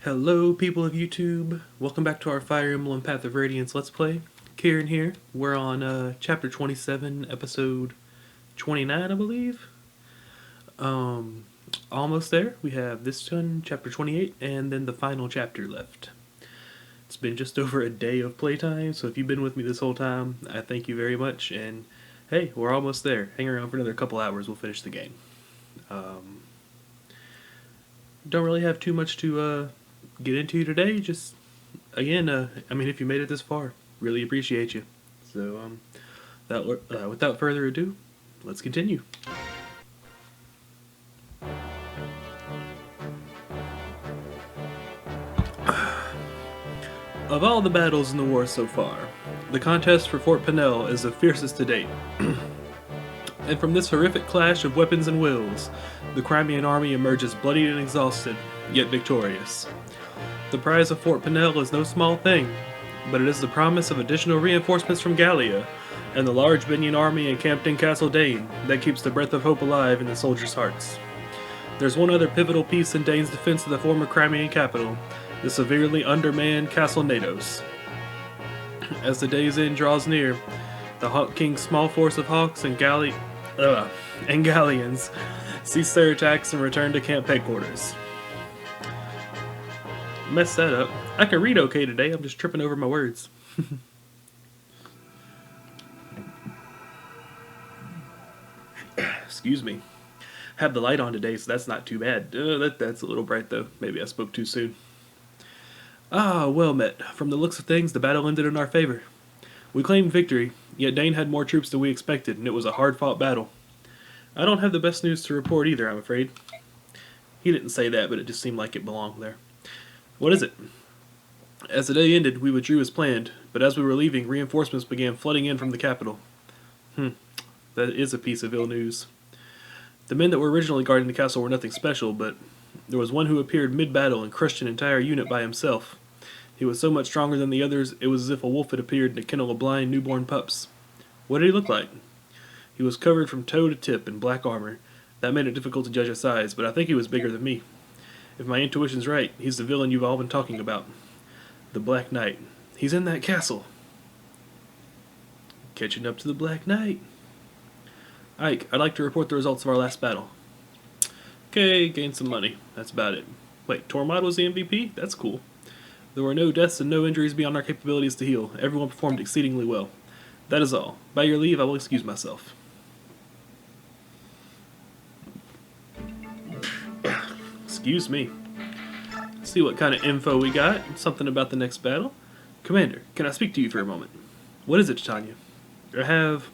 Hello, people of YouTube. Welcome back to our Fire Emblem Path of Radiance Let's Play. Kheran here. We're on Chapter 27, Episode 29, I believe. Almost there. We have this one, Chapter 28, and then the final chapter left. It's been just over a day of playtime, so if you've been with me this whole time, I thank you very much. And hey, we're almost there. Hang around for another couple hours, we'll finish the game. Don't really have too much to get into today. Just again, if you made it this far, really appreciate you. So, without further ado, let's continue. Of all the battles in the war so far, the contest for Fort Pinel is the fiercest to date. And from this horrific clash of weapons and wills, the Crimean army emerges bloodied and exhausted, yet victorious. The prize of Fort Pinel is no small thing, but it is the promise of additional reinforcements from Gallia, and the large Binion army encamped in Castle Dane that keeps the breath of hope alive in the soldiers' hearts. There's one other pivotal piece in Dane's defense of the former Crimean capital, the severely undermanned Castle Nados. As the day's end draws near, the Hawk King's small force of Hawks and Galleons cease their attacks and return to camp headquarters. Messed that up. I can read okay today, I'm just tripping over my words. Excuse me. Have the light on today, so that's not too bad. That's a little bright though. Maybe I spoke too soon. Ah, well met. From the looks of things, the battle ended in our favor. We claimed victory, yet Dane had more troops than we expected, and it was a hard-fought battle. I don't have the best news to report either, I'm afraid. He didn't say that, but it just seemed like it belonged there. What is it? As the day ended, we withdrew as planned, but as we were leaving, reinforcements began flooding in from the capital. That is a piece of ill news. The men that were originally guarding the castle were nothing special, but there was one who appeared mid-battle and crushed an entire unit by himself. He was so much stronger than the others, it was as if a wolf had appeared in a kennel of blind newborn pups. What did he look like? He was covered from toe to tip in black armor. That made it difficult to judge his size, but I think he was bigger than me. If my intuition's right, he's the villain you've all been talking about. The Black Knight. He's in that castle. Catching up to the Black Knight. Ike, I'd like to report the results of our last battle. Okay, gained some money. That's about it. Wait, Tormod was the MVP? That's cool. There were no deaths and no injuries beyond our capabilities to heal. Everyone performed exceedingly well. That is all. By your leave, I will excuse myself. Excuse me. Let's see what kind of info we got. Something about the next battle. Commander, can I speak to you for a moment? What is it, Titania? I have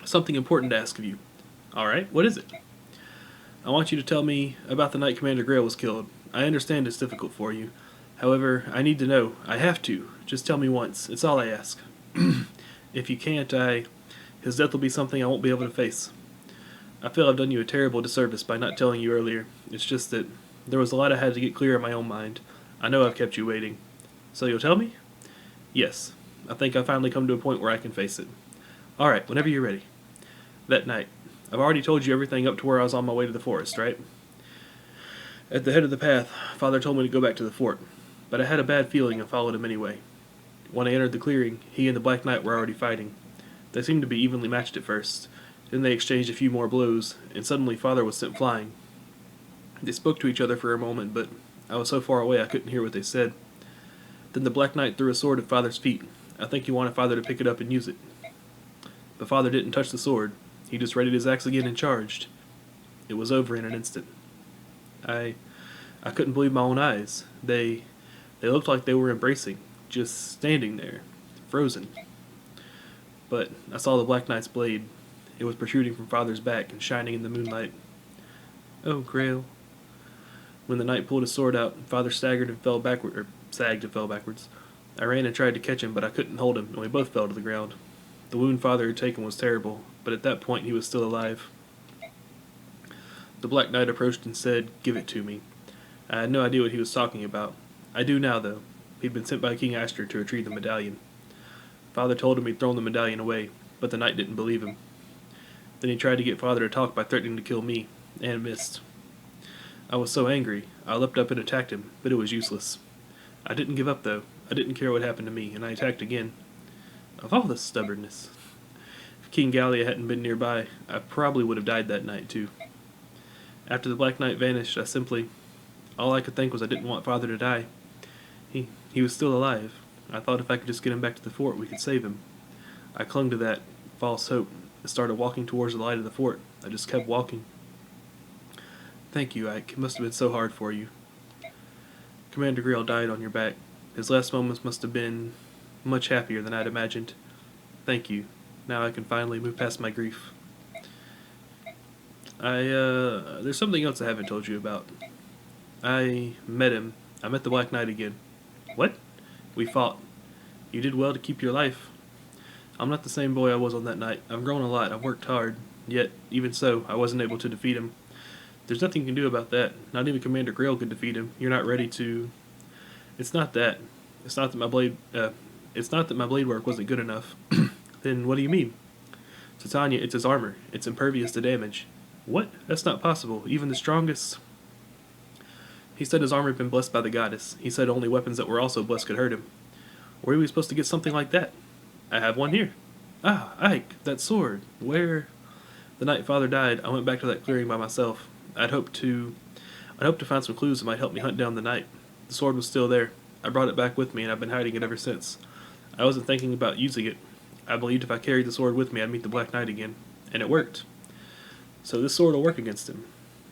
something important to ask of you. Alright, what is it? I want you to tell me about the night Commander Grail was killed. I understand it's difficult for you. However, I need to know. I have to. Just tell me once. It's all I ask. If you can't, his death will be something I won't be able to face. I feel I've done you a terrible disservice by not telling you earlier. It's just that there was a lot I had to get clear in my own mind. I know I've kept you waiting. So you'll tell me? Yes. I think I've finally come to a point where I can face it. Alright, whenever you're ready. That night. I've already told you everything up to where I was on my way to the forest, right? At the head of the path, Father told me to go back to the fort, but I had a bad feeling and followed him anyway. When I entered the clearing, he and the Black Knight were already fighting. They seemed to be evenly matched at first. Then they exchanged a few more blows, and suddenly Father was sent flying. They spoke to each other for a moment, but I was so far away I couldn't hear what they said. Then the Black Knight threw a sword at Father's feet. I think he wanted Father to pick it up and use it. But Father didn't touch the sword. He just readied his axe again and charged. It was over in an instant. I couldn't believe my own eyes. They looked like they were embracing, just standing there, frozen. But I saw the Black Knight's blade. It was protruding from Father's back and shining in the moonlight. Oh, Grail. When the knight pulled his sword out, Father staggered and fell backward, or sagged and fell backwards. I ran and tried to catch him, but I couldn't hold him, and we both fell to the ground. The wound Father had taken was terrible, but at that point he was still alive. The Black Knight approached and said, "Give it to me." I had no idea what he was talking about. I do now, though. He'd been sent by King Astor to retrieve the medallion. Father told him he'd thrown the medallion away, but the knight didn't believe him. Then he tried to get Father to talk by threatening to kill me, and missed. I was so angry. I leapt up and attacked him, but it was useless. I didn't give up, though. I didn't care what happened to me, and I attacked again. Of all this stubbornness. If King Gallia hadn't been nearby, I probably would have died that night, too. After the Black Knight vanished, all I could think was I didn't want Father to die. He was still alive. I thought if I could just get him back to the fort, we could save him. I clung to that false hope and started walking towards the light of the fort. I just kept walking. Thank you, Ike. It must have been so hard for you. Commander Grail died on your back. His last moments must have been much happier than I'd imagined. Thank you. Now I can finally move past my grief. There's something else I haven't told you about. I met him. I met the Black Knight again. What? We fought. You did well to keep your life. I'm not the same boy I was on that night. I've grown a lot. I've worked hard. Yet, even so, I wasn't able to defeat him. There's nothing you can do about that. Not even Commander Grail could defeat him. You're not ready to... It's not that. It's not that my blade work wasn't good enough. Then what do you mean? Titania, it's his armor. It's impervious to damage. What? That's not possible. Even the strongest... He said his armor had been blessed by the goddess. He said only weapons that were also blessed could hurt him. Where are we supposed to get something like that? I have one here. Ah, Ike, that sword. Where? The night Father died, I went back to that clearing by myself. I'd hoped to find some clues that might help me hunt down the knight. The sword was still there. I brought it back with me, and I've been hiding it ever since. I wasn't thinking about using it. I believed if I carried the sword with me, I'd meet the Black Knight again. And it worked. So this sword will work against him.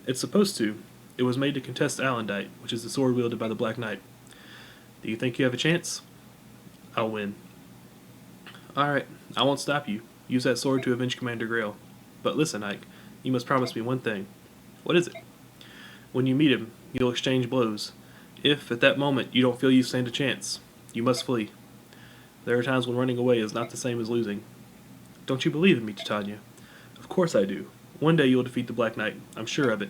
It's supposed to. It was made to contest Alendite, which is the sword wielded by the Black Knight. Do you think you have a chance? I'll win. Alright, I won't stop you. Use that sword to avenge Commander Grail. But listen, Ike, you must promise me one thing. What is it? When you meet him, you'll exchange blows. If, at that moment, you don't feel you stand a chance, you must flee. There are times when running away is not the same as losing. Don't you believe in me, Titania? Of course I do. One day you'll defeat the Black Knight. I'm sure of it.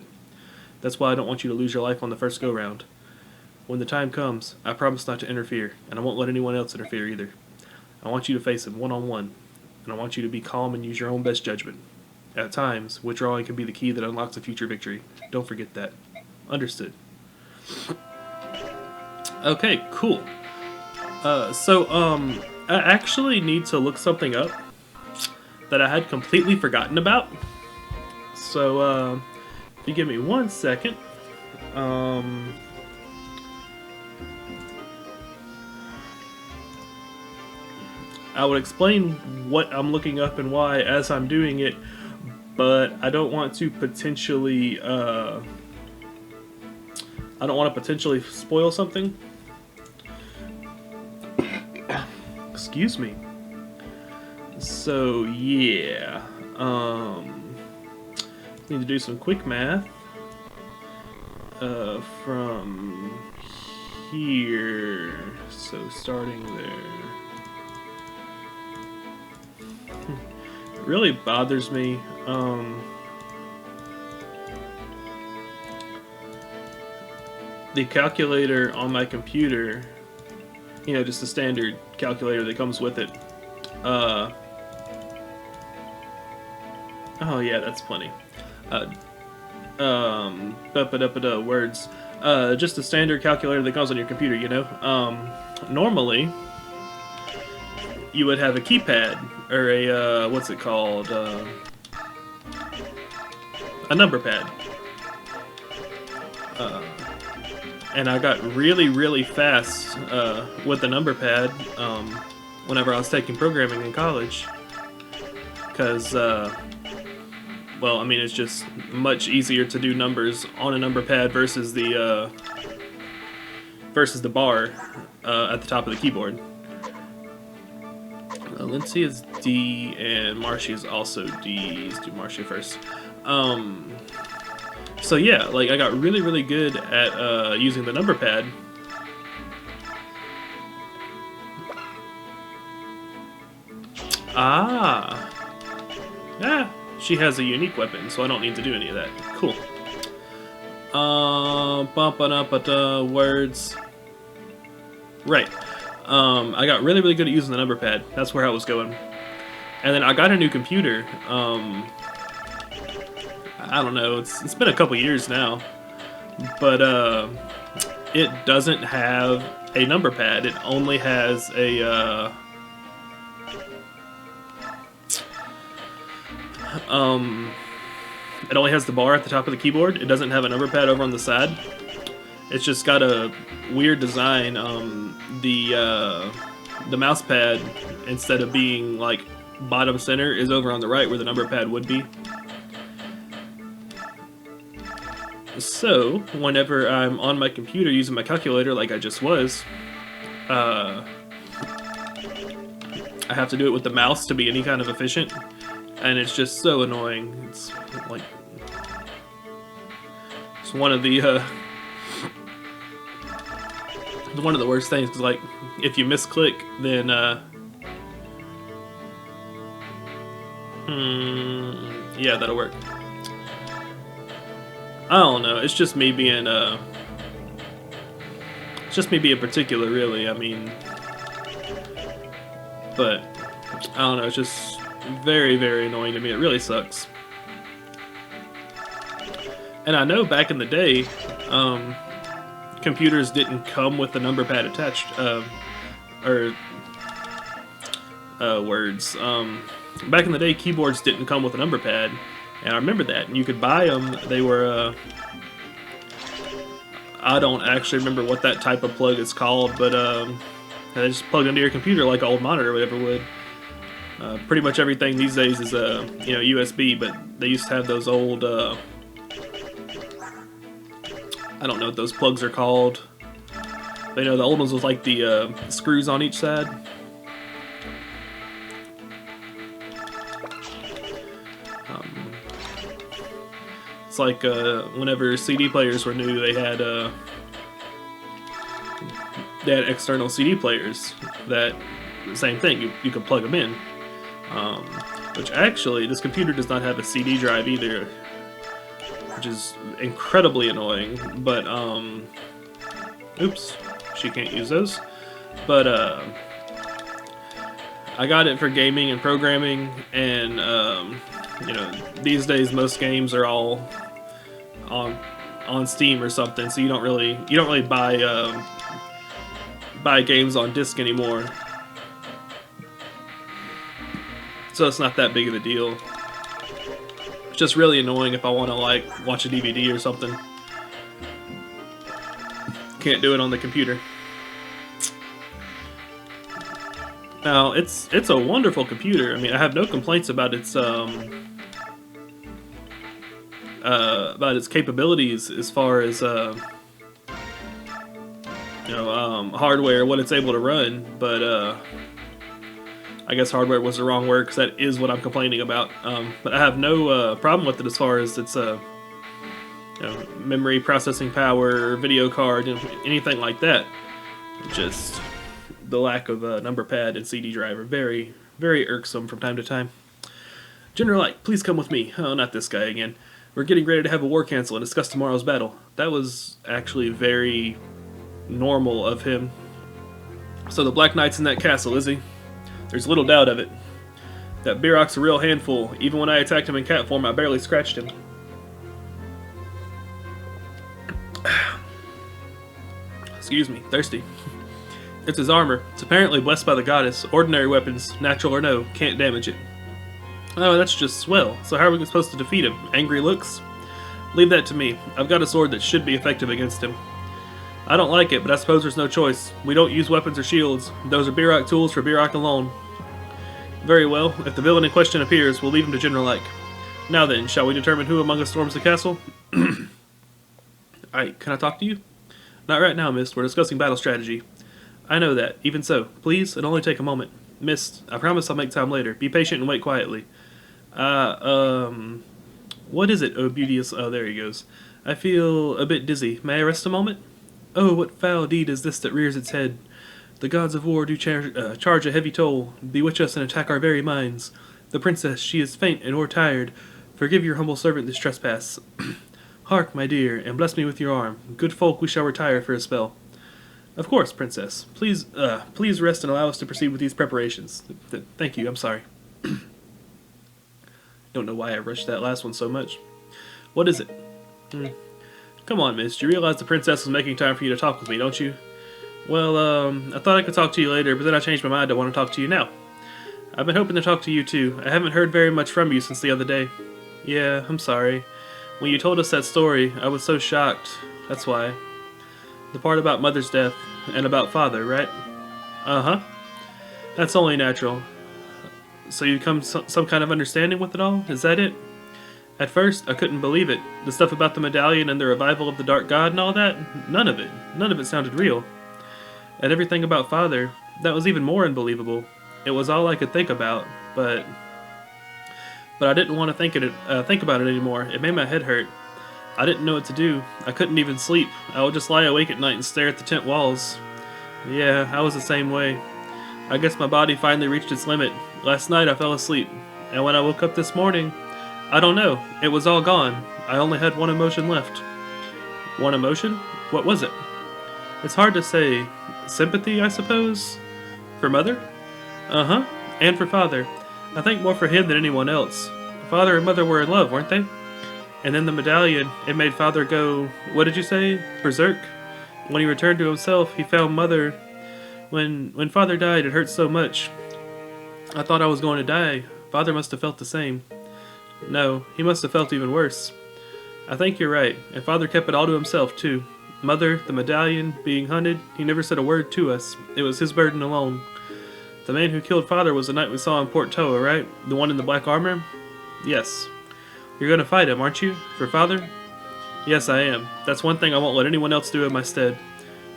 That's why I don't want you to lose your life on the first go-round. When the time comes, I promise not to interfere, and I won't let anyone else interfere either. I want you to face him one-on-one, and I want you to be calm and use your own best judgment. At times, withdrawing can be the key that unlocks a future victory. Don't forget that. Understood. Okay, cool. I actually need to look something up that I had completely forgotten about. So, if you give me 1 second, I would explain what I'm looking up and why as I'm doing it, but I don't want to potentially, spoil something. Excuse me. So, yeah. Need to do some quick math. From here. So, starting there. It really bothers me. The calculator on my computer, you know, just the standard calculator that comes with it. Oh yeah, that's plenty. Words. Just the standard calculator that comes on your computer, you know. Normally, you would have a keypad, or a, what's it called? A number pad. And I got really, really fast with the number pad whenever I was taking programming in college. Because, well, I mean, it's just much easier to do numbers on a number pad versus the bar at the top of the keyboard. Lindsay is D and Marcy is also D. Let's do Marcy first. So yeah, like I got really, really good at using the number pad. Ah. Yeah, she has a unique weapon, so I don't need to do any of that. Cool. Words. Right. I got really, really good at using the number pad. That's where I was going. And then I got a new computer. I don't know. It's been a couple years now. but it doesn't have a number pad. It only has a it only has the bar at the top of the keyboard. It doesn't have a number pad over on the side. It's just got a weird design. The mouse pad, instead of being like bottom center, is over on the right where the number pad would be. So whenever I'm on my computer using my calculator like I just was, I have to do it with the mouse to be any kind of efficient, and it's just so annoying. It's like it's one of the worst things, because like if you misclick, then yeah, that'll work. I don't know. It's just me being particular, really. I mean, but I don't know. It's just very, very annoying to me. It really sucks. And I know back in the day, computers didn't come with the number pad attached, words. Back in the day, keyboards didn't come with a number pad, and I remember that. And you could buy them. They were, I don't actually remember what that type of plug is called, but they just plug into your computer like an old monitor or whatever would. Pretty much everything these days is USB, but they used to have those old. I don't know what those plugs are called. But, the old ones was like the screws on each side. It's like whenever CD players were new, they had external CD players. That same thing. You could plug them in. Which actually, this computer does not have a CD drive either, which is incredibly annoying. But oops, she can't use those. But I got it for gaming and programming, and these days most games are all on Steam or something, so you don't really buy games on disc anymore. So it's not that big of a deal. It's just really annoying if I want to like watch a DVD or something. Can't do it on the computer. Now it's a wonderful computer. I mean, I have no complaints about its capabilities as far as hardware, what it's able to run, but I guess hardware was the wrong word, because that is what I'm complaining about. But I have no problem with it as far as its memory, processing power, video card, anything like that. Just the lack of a number pad and CD drive are very, very irksome from time to time. General Light, please come with me. Oh, not this guy again. We're getting ready to have a war council and discuss tomorrow's battle. That was actually very normal of him. So the Black Knight's in that castle, is he? There's little doubt of it. That Birok's a real handful. Even when I attacked him in cat form, I barely scratched him. Excuse me, thirsty. It's his armor. It's apparently blessed by the goddess. Ordinary weapons, natural or no, can't damage it. Oh, that's just swell. So how are we supposed to defeat him? Angry looks? Leave that to me. I've got a sword that should be effective against him. I don't like it, but I suppose there's no choice. We don't use weapons or shields. Those are Birok tools for Birok alone. Very well. If the villain in question appears, we'll leave him to General Ike. Now then, shall we determine who among us storms the castle? Alright, can I talk to you? Not right now, Mist. We're discussing battle strategy. I know that. Even so, please, it'll only take a moment. Mist, I promise I'll make time later. Be patient and wait quietly. What is it, oh beauteous... Oh, there he goes. I feel a bit dizzy. May I rest a moment? Oh, what foul deed is this that rears its head? The gods of war do charge a heavy toll, bewitch us and attack our very minds. The princess, she is faint and o'ertired. Forgive your humble servant this trespass. Hark, my dear, and bless me with your arm. Good folk, we shall retire for a spell. Of course, princess. Please rest and allow us to proceed with these preparations. Thank you, I'm sorry. Don't know why I rushed that last one so much. What is it? Come on, miss. You realize the princess was making time for you to talk with me, don't you? Well, I thought I could talk to you later, but then I changed my mind. I want to talk to you now. I've been hoping to talk to you too. I haven't heard very much from you since the other day. Yeah, I'm sorry. When you told us that story, I was so shocked. That's why. The part about Mother's death, and about Father, right? Uh-huh. That's only natural. So you come some kind of understanding with it all? Is that it? At first, I couldn't believe it. The stuff about the medallion and the revival of the Dark God and all that? None of it. None of it sounded real. And everything about Father, that was even more unbelievable. It was all I could think about, but I didn't want to think about it anymore. It made my head hurt. I didn't know what to do. I couldn't even sleep. I would just lie awake at night and stare at the tent walls. Yeah, I was the same way. I guess my body finally reached its limit. Last night I fell asleep, and when I woke up this morning, I don't know. It was all gone. I only had one emotion left. One emotion? What was it? It's hard to say. Sympathy, I suppose? For Mother? Uh-huh. And for Father. I think more for him than anyone else. Father and Mother were in love, weren't they? And then the medallion, it made Father go, what did you say? Berserk? When he returned to himself, he found Mother. When Father died, it hurt so much. I thought I was going to die. Father must have felt the same. No, he must have felt even worse. I think you're right, and Father kept it all to himself, too. Mother, the medallion, being hunted, he never said a word to us. It was his burden alone. The man who killed Father was the knight we saw in Port Toa, right? The one in the black armor? Yes. You're gonna fight him, aren't you? For Father? Yes, I am. That's one thing I won't let anyone else do in my stead.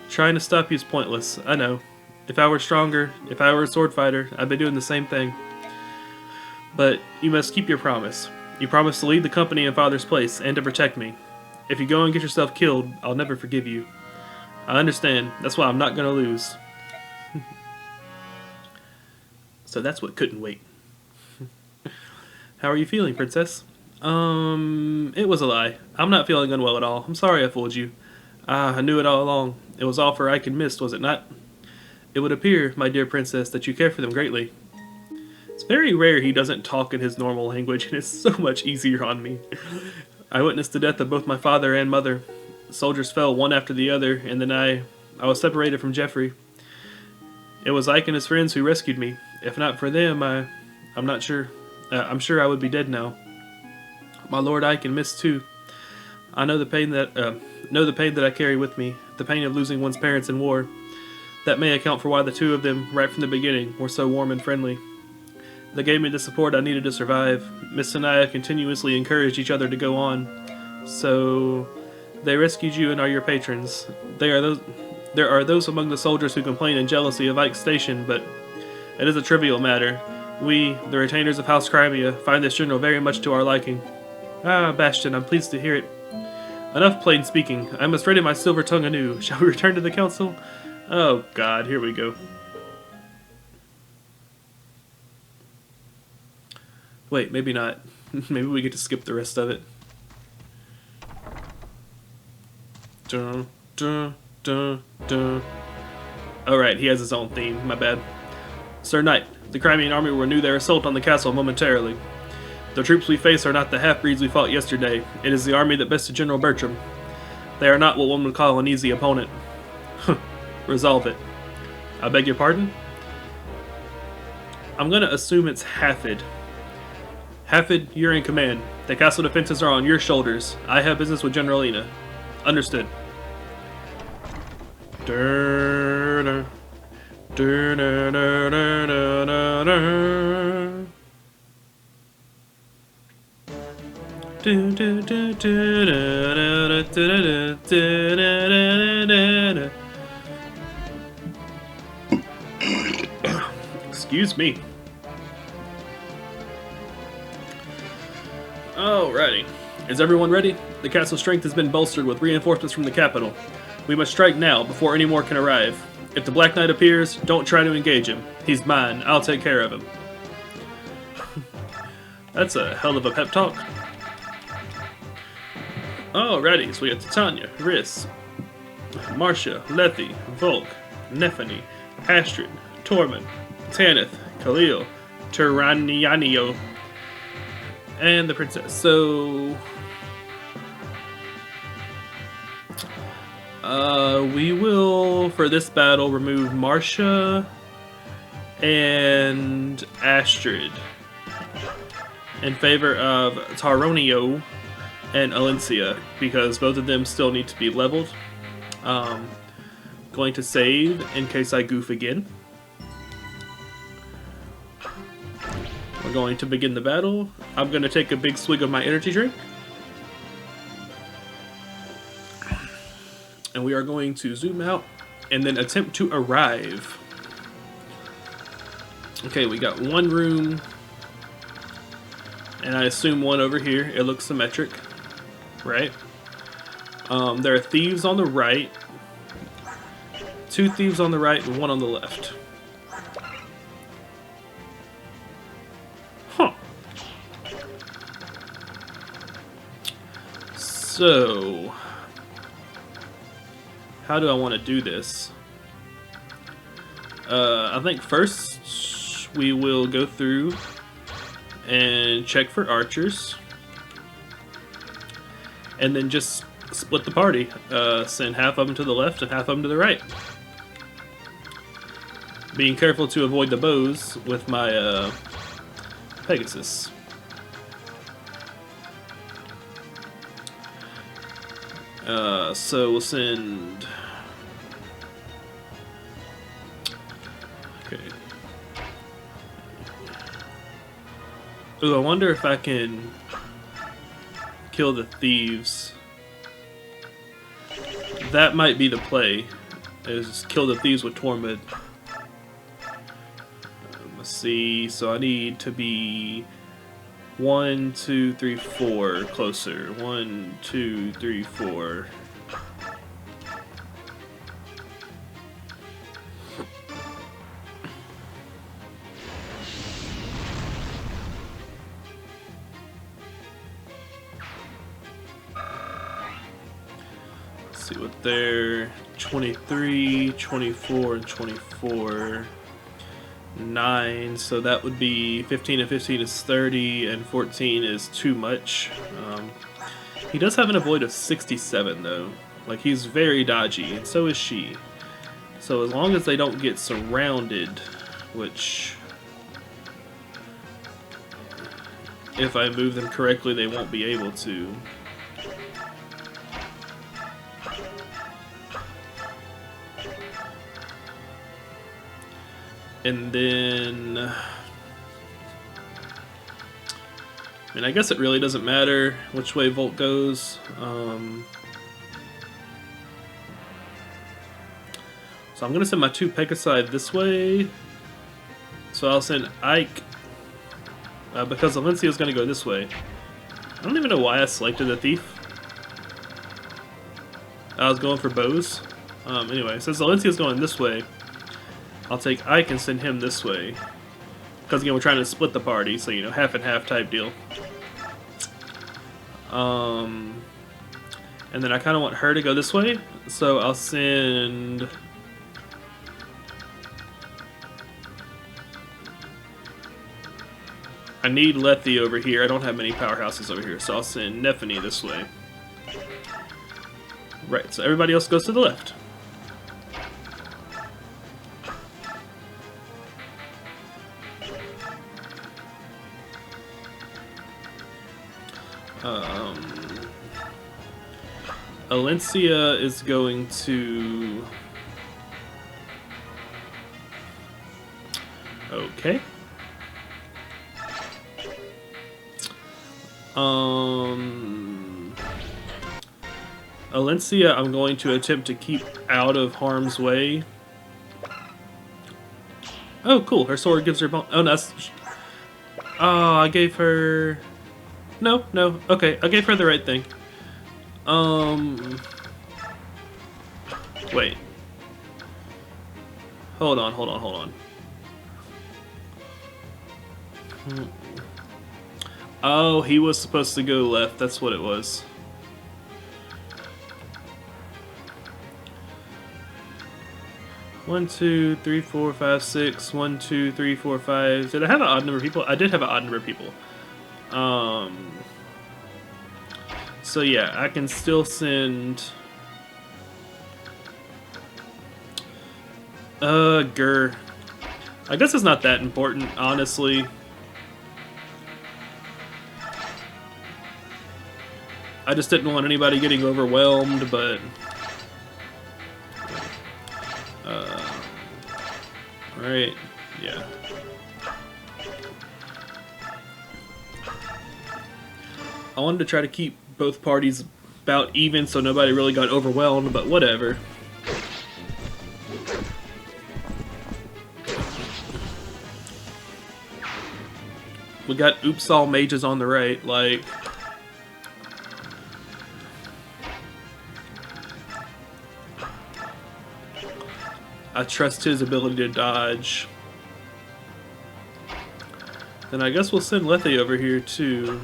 Trying to stop you is pointless, I know. If I were stronger, if I were a sword fighter, I'd be doing the same thing. But you must keep your promise. You promised to lead the company in Father's place, and to protect me. If you go and get yourself killed, I'll never forgive you. I understand. That's why I'm not gonna lose. So that's what couldn't wait. How are you feeling, Princess? It was a lie. I'm not feeling unwell at all. I'm sorry I fooled you. I knew it all along. It was all for Ike and Mist, was it not? It would appear, my dear Princess, that you care for them greatly. It's very rare he doesn't talk in his normal language, and it's so much easier on me. I witnessed the death of both my father and mother. Soldiers fell one after the other, and then I was separated from Jeffrey. It was Ike and his friends who rescued me. If not for them, I'm not sure. I'm sure I would be dead now. My Lord Ike and Miss too. I know the pain that I carry with me, the pain of losing one's parents in war. That may account for why the two of them, right from the beginning, were so warm and friendly. They gave me the support I needed to survive. Miss and I have continuously encouraged each other to go on. So, they rescued you and are your patrons. There are those among the soldiers who complain in jealousy of Ike's station, but it is a trivial matter. We, the retainers of House Crimea, find this general very much to our liking. Ah, Bastion, I'm pleased to hear it. Enough plain speaking. I must ready my silver tongue anew. Shall we return to the council? Oh, God, here we go. Wait, maybe not. Maybe we get to skip the rest of it. Dun, dun, dun, dun. Oh, right, he has his own theme. My bad. Sir Knight, the Crimean army will renew their assault on the castle momentarily. The troops we face are not the half-breeds we fought yesterday. It is the army that bested General Bertram. They are not what one would call an easy opponent. Resolve it. I beg your pardon? I'm gonna assume it's Hafid. Hafid, you're in command. The castle defenses are on your shoulders. I have business with Generalina. Understood. Durr, durr, durr, durr, durr, durr, durr. Excuse me. Alrighty. Is everyone ready? The castle's strength has been bolstered with reinforcements from the capital. We must strike now, before any more can arrive. If the Black Knight appears, don't try to engage him. He's mine. I'll take care of him. That's a hell of a pep talk. Alrighty, so we got Titania, Riss, Marcia, Lethe, Volk, Nephany, Astrid, Tormund, Tanith, Khalil, Tyrannianio, and the princess. So, We will, for this battle, remove Marcia and Astrid in favor of Taronio and Alencia, because both of them still need to be leveled. Going to save in case I goof again. We're going to begin the battle. I'm going to take a big swig of my energy drink. And we are going to zoom out and then attempt to arrive. Okay, we got one room. And I assume one over here. It looks symmetric, right? There are thieves on the right. 2 thieves on the right and 1 on the left. Huh. So, how do I want to do this? I think first we will go through and check for archers. And then just split the party. Send half of them to the left and half of them to the right. Being careful to avoid the bows with my Pegasus. So we'll send... Okay. Ooh, I wonder if I can kill the thieves. That might be the play, is kill the thieves with Tormod. Let's see, so I need to be 1, 2, 3, 4 closer. 1, 2, 3, 4. Let's see what they're 23, 24, and 24. 9, so that would be 15 and 15 is 30, and 14 is too much. He does have an avoid of 67 though. Like, he's very dodgy, and so is she. So as long as they don't get surrounded, which if I move them correctly they won't be able to. And then, I mean, I guess it really doesn't matter which way Volt goes. So I'm going to send my 2 Pegasi this way. So I'll send Ike, because Alencia is going to go this way. I don't even know why I selected the Thief. I was going for bows. Anyway, since Alencia is going this way, I'll take Ike and send him this way. Because again, we're trying to split the party, so you know, half and half type deal. And then I kind of want her to go this way, so I'll send... I need Lethe over here. I don't have many powerhouses over here, so I'll send Nephany this way. Right, so everybody else goes to the left. Alencia is going to... Okay. Alencia, I'm going to attempt to keep out of harm's way. Oh, cool. Her sword gives her... Oh, no, that's... Oh, I gave her... No. Okay, I gave her the right thing. Wait. Hold on. Oh, he was supposed to go left. That's what it was. One, 2, 3, 4, 5, 6. 1, 2, 3, 4, 5. Did I have an odd number of people? I did have an odd number of people. So yeah, I can still send Grr. I guess it's not that important, honestly. I just didn't want anybody getting overwhelmed, but... Right, yeah. I wanted to try to keep both parties about even so nobody really got overwhelmed, but whatever. We got oops all mages on the right, like... I trust his ability to dodge. Then I guess we'll send Lethe over here too.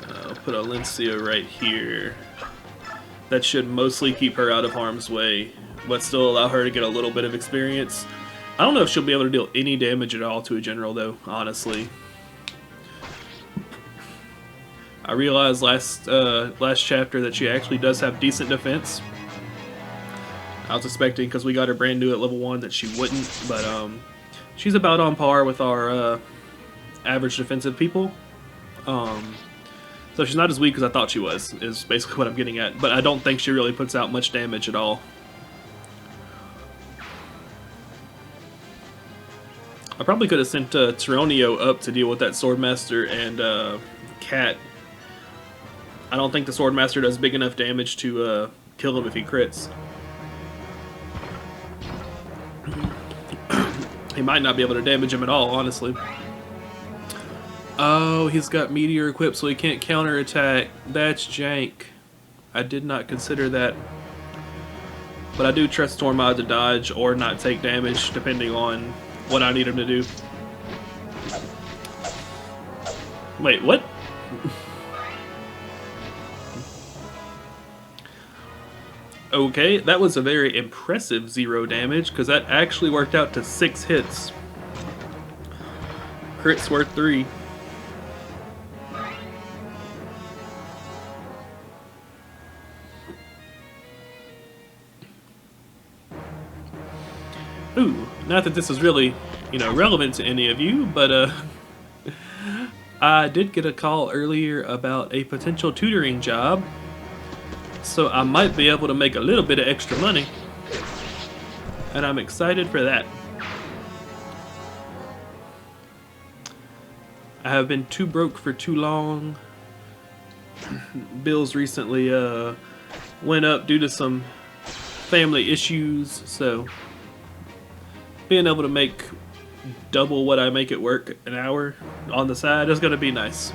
I'll put Alencia right here. That should mostly keep her out of harm's way, but still allow her to get a little bit of experience. I don't know if she'll be able to deal any damage at all to a general though, honestly. I realized last chapter that she actually does have decent defense. I was expecting, because we got her brand new at level 1, that she wouldn't, but she's about on par with our average defensive people. So she's not as weak as I thought she was, is basically what I'm getting at. But I don't think she really puts out much damage at all. I probably could have sent Tyronio up to deal with that Swordmaster and Cat. I don't think the Swordmaster does big enough damage to kill him if he crits. He might not be able to damage him at all, honestly. Oh, he's got Meteor equipped so he can't counterattack. That's jank. I did not consider that. But I do trust Tormod to dodge or not take damage, depending on what I need him to do. Wait, what? Okay, that was a very impressive 0 damage, because that actually worked out to 6 hits. Crit's worth 3. Ooh, not that this is really, relevant to any of you, but I did get a call earlier about a potential tutoring job. So I might be able to make a little bit of extra money. And I'm excited for that. I have been too broke for too long. Bills recently went up due to some family issues, so being able to make double what I make at work an hour on the side is going to be nice.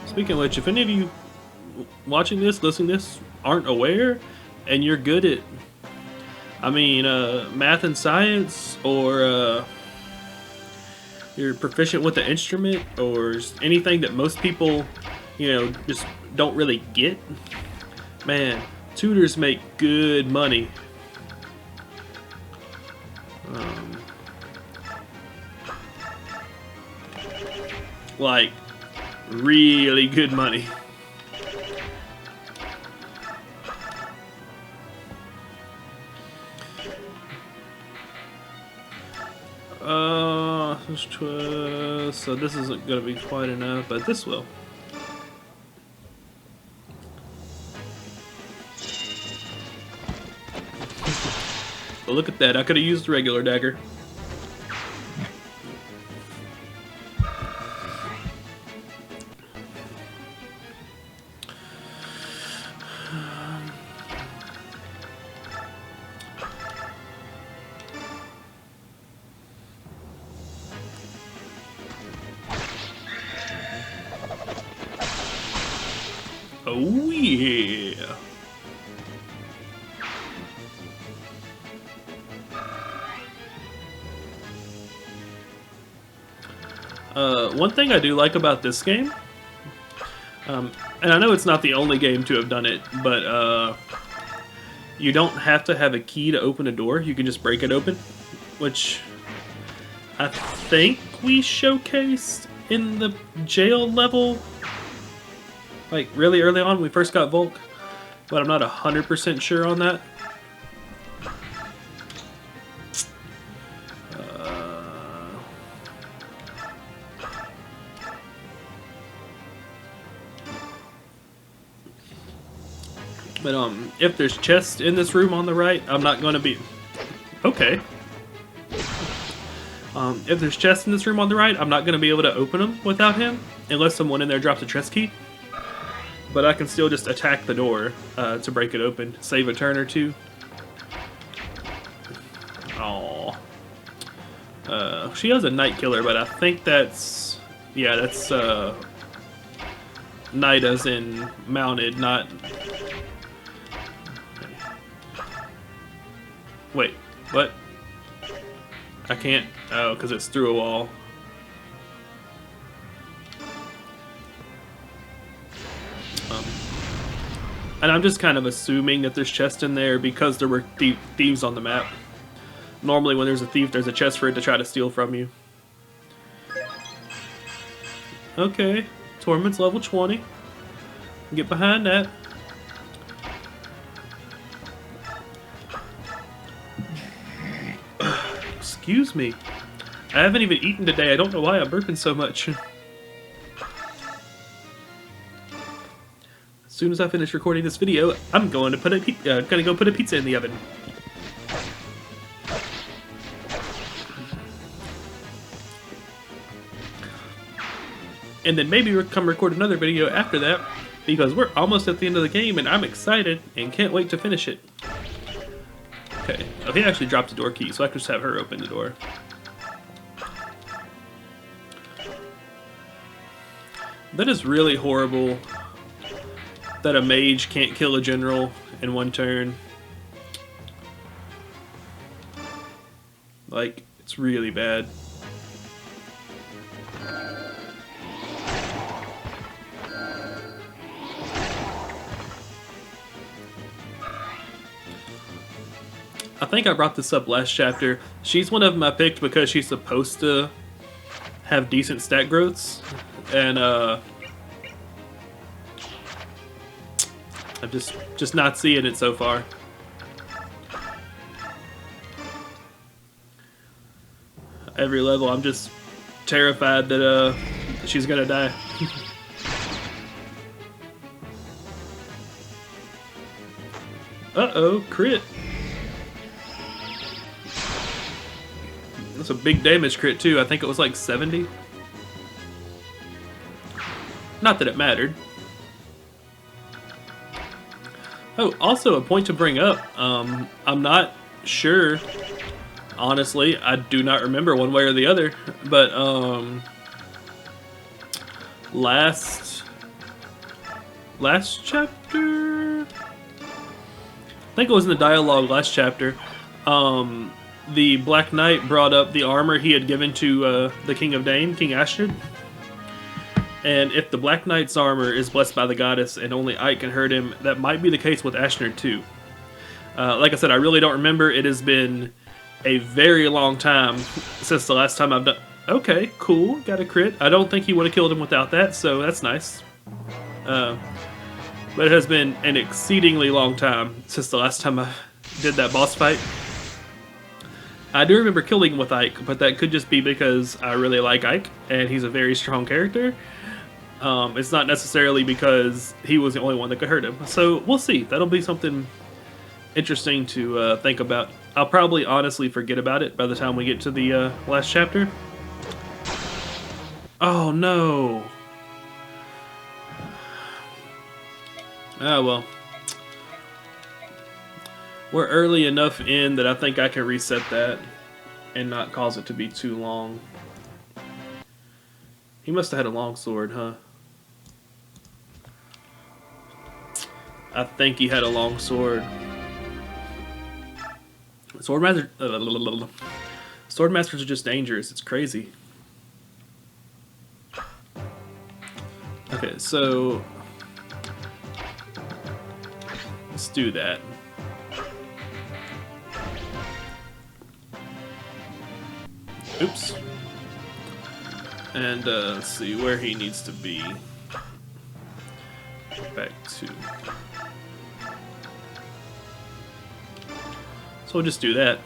Speaking of which, if any of you watching this, listening to this, aren't aware, and you're good at, math and science, or you're proficient with the instrument, or anything that most people, just don't really get, man, tutors make good money. Like, really good money. So this isn't going to be quite enough, but this will. But look at that, I could have used the regular dagger. Oh yeah. One thing I do like about this game, and I know it's not the only game to have done it, but you don't have to have a key to open a door. You can just break it open, which I think we showcased in the jail level, like really early on when we first got Volk, but I'm not 100% sure on that. But if there's chests in this room on the right, I'm not going to be... Okay. If there's chests in this room on the right, I'm not going to be able to open them without him, unless someone in there drops a chest key. But I can still just attack the door to break it open, save a turn or two. Aww. She has a Night Killer, but I think that's... Yeah, that's Night as in mounted, not... Wait, what? I can't... Oh, because it's through a wall. And I'm just kind of assuming that there's chests in there because there were thieves on the map. Normally when there's a thief, there's a chest for it to try to steal from you. Okay, Torment's level 20. Get behind that. Excuse me. I haven't even eaten today. I don't know why I'm burping so much. As soon as I finish recording this video, I'm going to put go put a pizza in the oven. And then maybe we'll come record another video after that, because we're almost at the end of the game and I'm excited and can't wait to finish it. Okay, oh, he actually dropped a door key, so I can just have her open the door. That is really horrible that a mage can't kill a general in one turn. Like, it's really bad. I think I brought this up last chapter. She's one of them I picked because she's supposed to have decent stat growths, and I'm just not seeing it so far. Every level, I'm just terrified that she's gonna die. Uh-oh, crit. That's a big damage crit too. I think it was like 70. Not that it mattered. Oh, also a point to bring up. I'm not sure. Honestly, I do not remember one way or the other. But last chapter, I think it was in the dialogue last chapter. The Black Knight brought up the armor he had given to the King of Dane, King Ashnard. And if the Black Knight's armor is blessed by the goddess and only Ike can hurt him, that might be the case with Ashnard too. Like I said, I really don't remember. It has been a very long time since the last time I've done... Okay, cool, got a crit. I don't think he would have killed him without that, so that's nice. But it has been an exceedingly long time since the last time I did that boss fight. I do remember killing him with Ike, but that could just be because I really like Ike, and he's a very strong character. It's not necessarily because he was the only one that could hurt him. So we'll see. That'll be something interesting to think about. I'll probably honestly forget about it by the time we get to the last chapter. Oh no! Ah well. We're early enough in that I think I can reset that and not cause it to be too long. He must have had a long sword, huh? I think he had a long sword. Swordmasters are just dangerous. It's crazy. Okay, so let's do that. Oops. And let's see where he needs to be. Back to. So we'll just do that.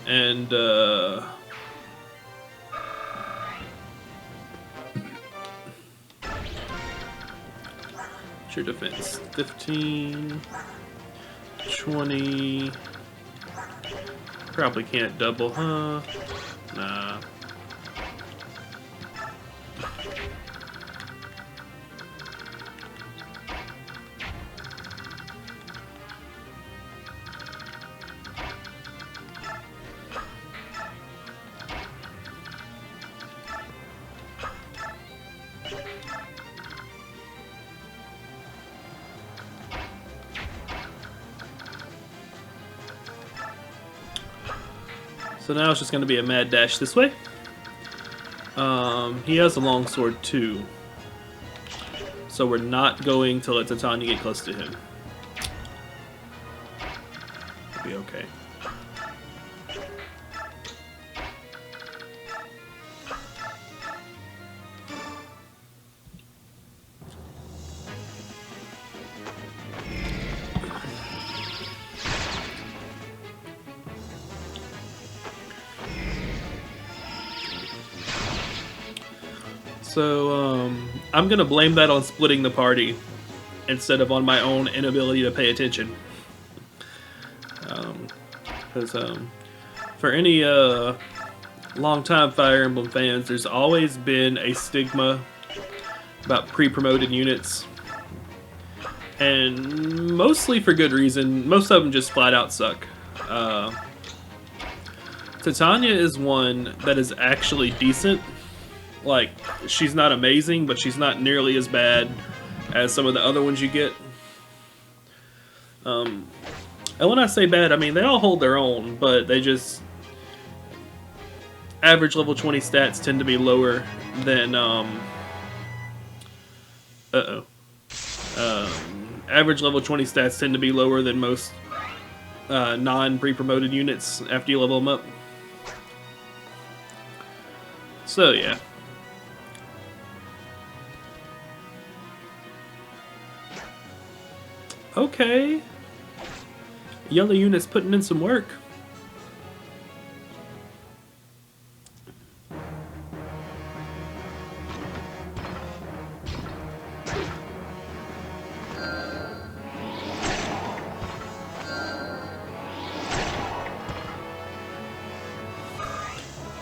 And what's your defense? 15, 20. Probably can't double, huh? Nah. So now it's just going to be a mad dash this way. He has a long sword too. So we're not going to let Titania get close to him. It'll be okay. So, I'm gonna blame that on splitting the party instead of on my own inability to pay attention. Because for any long-time Fire Emblem fans, there's always been a stigma about pre-promoted units. And mostly for good reason. Most of them just flat out suck. Titania is one that is actually decent. Like, she's not amazing, but she's not nearly as bad as some of the other ones you get. And when I say bad, I mean they all hold their own, but they just... Average level 20 stats tend to be lower than, average level 20 stats tend to be lower than most non-pre-promoted units after you level them up. So, yeah. Okay. Yellow unit's putting in some work.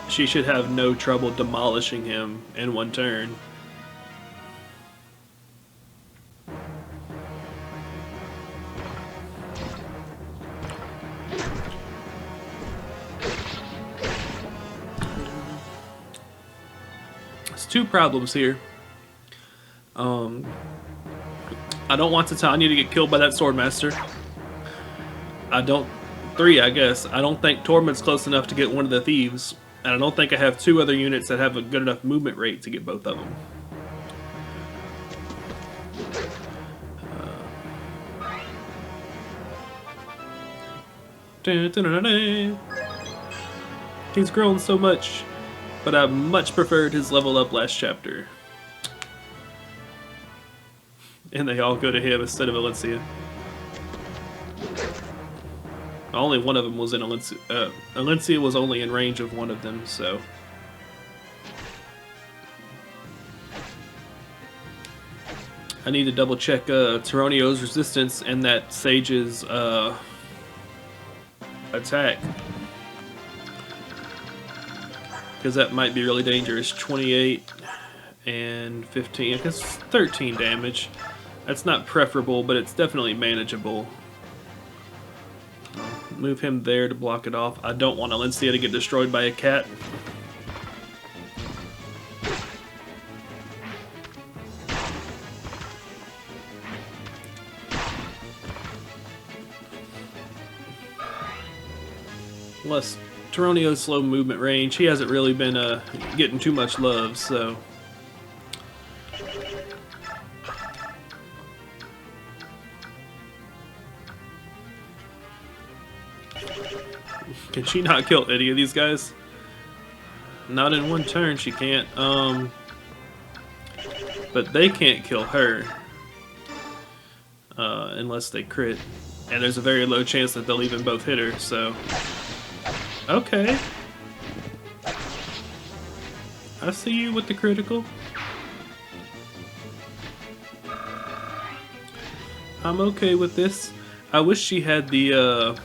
She should have no trouble demolishing him in one turn. There's two problems here. I don't want Titania to get killed by that Swordmaster. Three, I guess. I don't think Tormund's close enough to get one of the thieves. And I don't think I have two other units that have a good enough movement rate to get both of them. He's grown so much, but I much preferred his level up last chapter. And they all go to him instead of Alencia. Only one of them was in Alencia. Alencia was only in range of one of them, so... I need to double check Tyronio's resistance and that Sage's attack. Because that might be really dangerous. 28 and 15. It's 13 damage. That's not preferable, but it's definitely manageable. Move him there to block it off. I don't want Alencia to get destroyed by a cat. Plus, Tyronio's slow movement range, he hasn't really been getting too much love, so... Can she not kill any of these guys? Not in one turn, she can't. But they can't kill her. Unless they crit. And there's a very low chance that they'll even both hit her, so... Okay. I see you with the critical. I'm okay with this. I wish she had the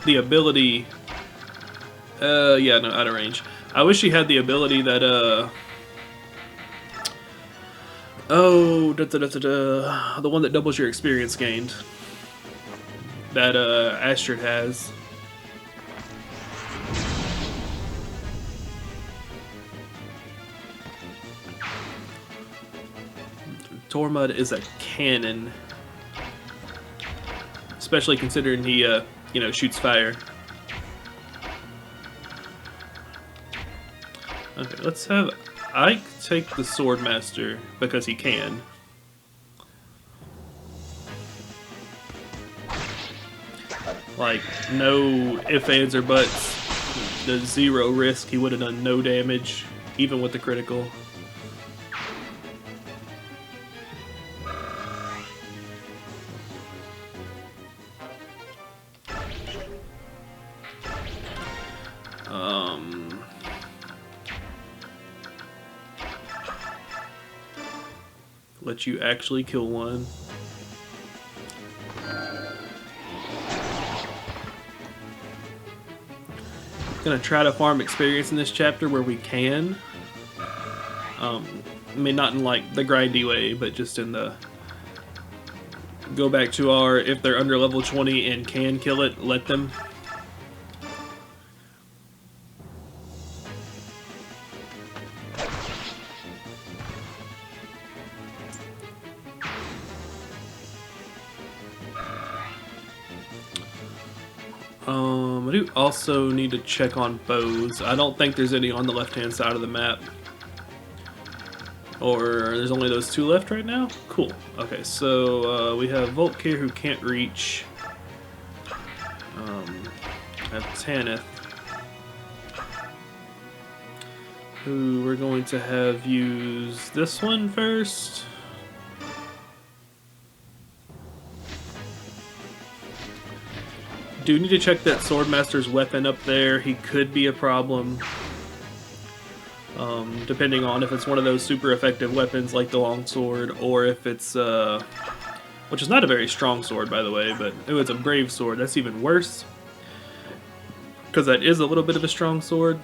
ability... yeah, no, out of range. I wish she had the ability that, oh, the one that doubles your experience gained. That, Astrid has. Tormud is a cannon. Especially considering he, you know, shoots fire. Okay, let's have Ike take the Swordmaster because he can. Like, no ifs, ands, or buts. The 0 risk, he would have done no damage, even with the critical. Let you actually kill one. Gonna try to farm experience in this chapter where we can. I mean, not in like the grindy way, but just in the go back to our if they're under level 20 and can kill it, let them. I do also need to check on bows. I don't think there's any on the left-hand side of the map. Or there's only those 2 left right now? Cool. Okay, so we have Volkir who can't reach. I have Tanith, who we're going to have use this one first. Do need to check that Swordmaster's weapon up there. He could be a problem. Depending on if it's one of those super effective weapons like the longsword, or if it's, which is not a very strong sword, by the way, but if it's a brave sword, that's even worse. Because that is a little bit of a strong sword.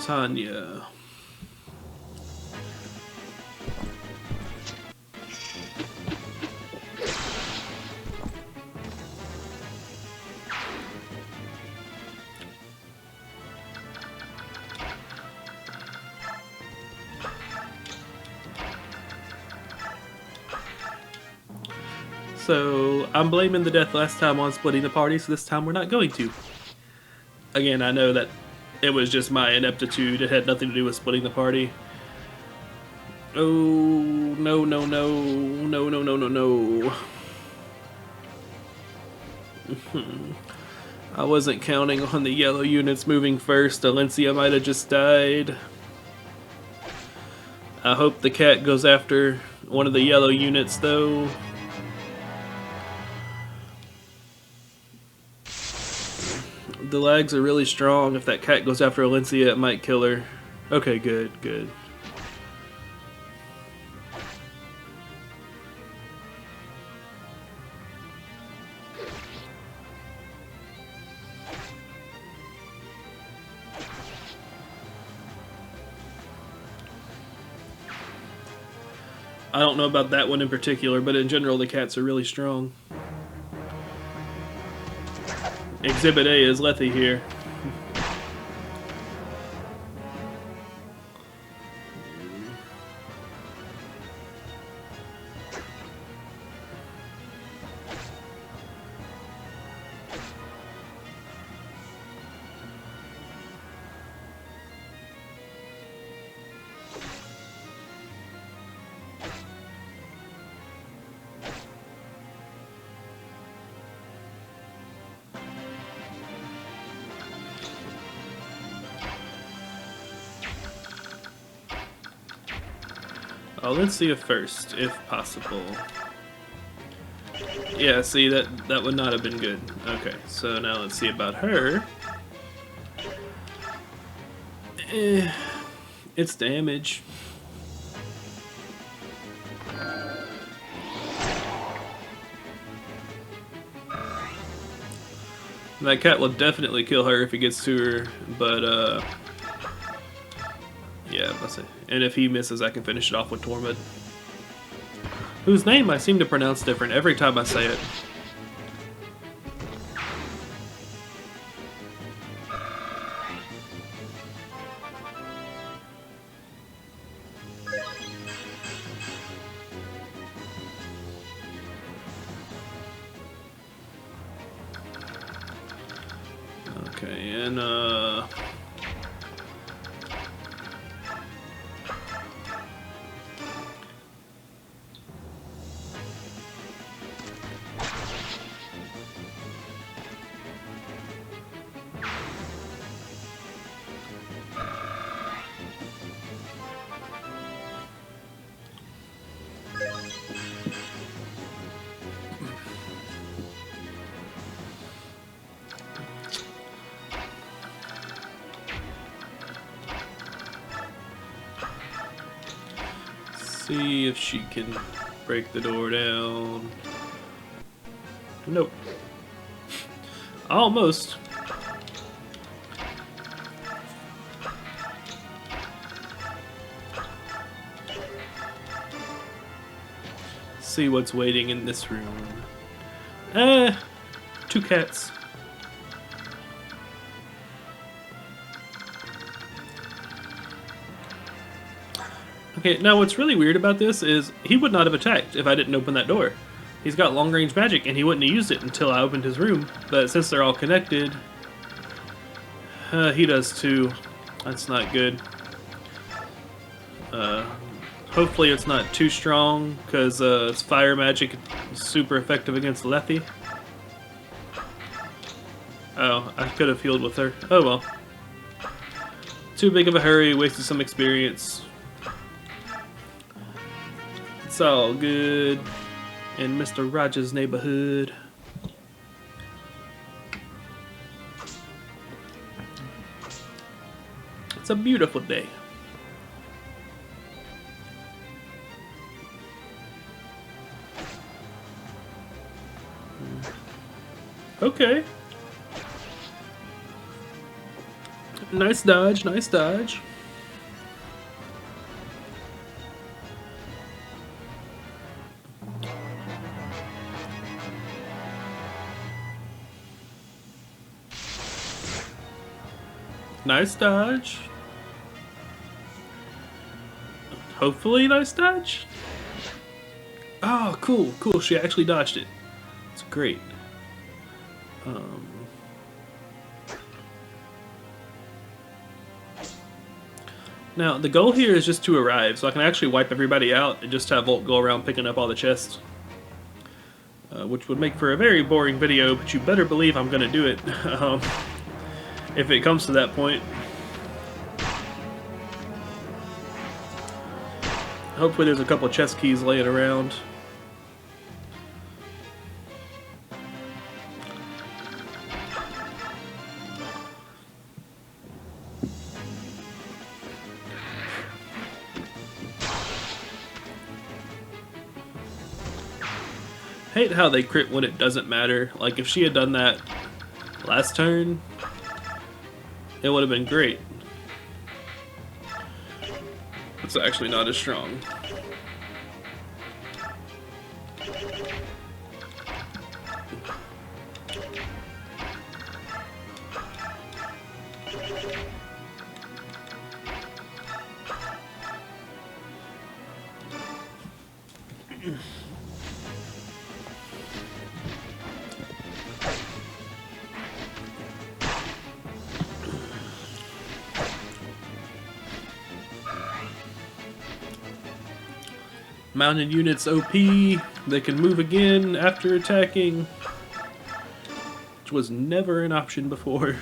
Titania. So, I'm blaming the death last time on splitting the party, so this time we're not going to. Again, I know that it was just my ineptitude. It had nothing to do with splitting the party. Oh, no, no, no. No, no, no, no, no. I wasn't counting on the yellow units moving first. Alencia might have just died. I hope the cat goes after one of the yellow units, though. The lags are really strong. If that cat goes after Alencia, it might kill her. Okay, good, good. I don't know about that one in particular, but in general, the cats are really strong. Exhibit A is Lethe here. let's see if first, if possible. Yeah, see, that would not have been good. Okay, so now let's see about her. It's damage. That cat will definitely kill her if he gets to her, but yeah, that's it. And if he misses, I can finish it off with Tormod, whose name I seem to pronounce different every time I say it. Okay, and see if she can break the door down. Nope. Almost. See what's waiting in this room. Two cats. Okay, now what's really weird about this is he would not have attacked if I didn't open that door. He's got long-range magic and he wouldn't have used it until I opened his room. But since they're all connected, he does too. That's not good. Hopefully it's not too strong, because it's fire magic, super effective against Lethe. Oh, I could have healed with her. Oh well. Too big of a hurry, wasted some experience. It's all good in Mr. Rogers' neighborhood. It's a beautiful day. Okay. Nice dodge, nice dodge. Nice dodge. Hopefully nice dodge. Oh, cool, cool. She actually dodged it. It's great. Now, the goal here is just to arrive, so I can actually wipe everybody out and just have Volt go around picking up all the chests. Which would make for a very boring video, but you better believe I'm going to do it. If it comes to that point. Hopefully there's a couple chest keys laying around. Hate how they crit when it doesn't matter. Like, if she had done that last turn, it would have been great. It's actually not as strong. Mounted units OP, they can move again after attacking, which was never an option before.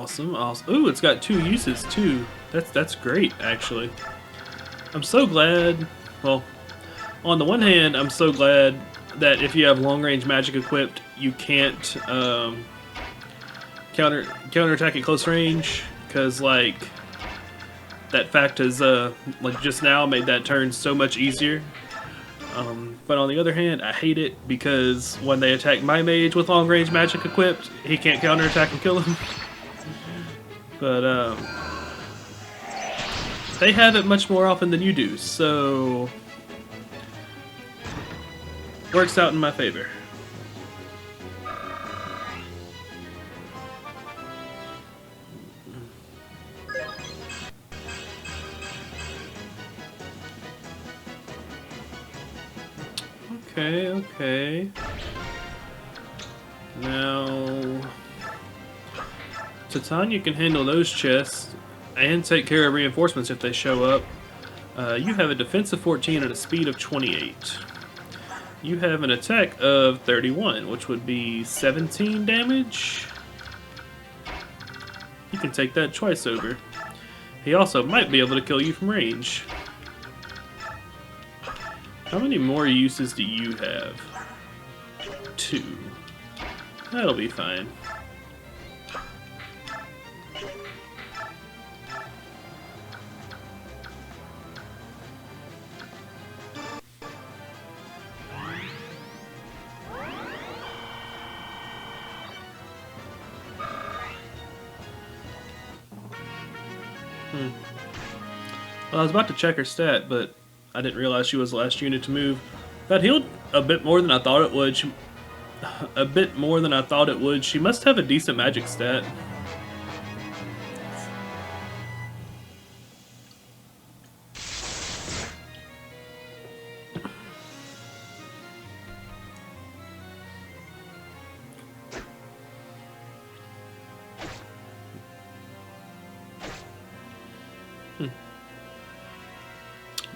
Awesome, awesome. Ooh, it's got 2 uses too. That's great, actually. I'm so glad. Well, on the one hand, I'm so glad that if you have long range magic equipped, you can't counterattack at close range, because like that fact has like just now made that turn so much easier. But on the other hand, I hate it because when they attack my mage with long range magic equipped, he can't counterattack and kill him. But they have it much more often than you do, so works out in my favor. Okay. Now, Titania can handle those chests and take care of reinforcements if they show up. You have a defense of 14 and a speed of 28. You have an attack of 31, which would be 17 damage. You can take that twice over. He also might be able to kill you from range. How many more uses do you have? 2. That'll be fine. Well, I was about to check her stat, but I didn't realize she was the last unit to move. That healed a bit more than I thought it would. She must have a decent magic stat.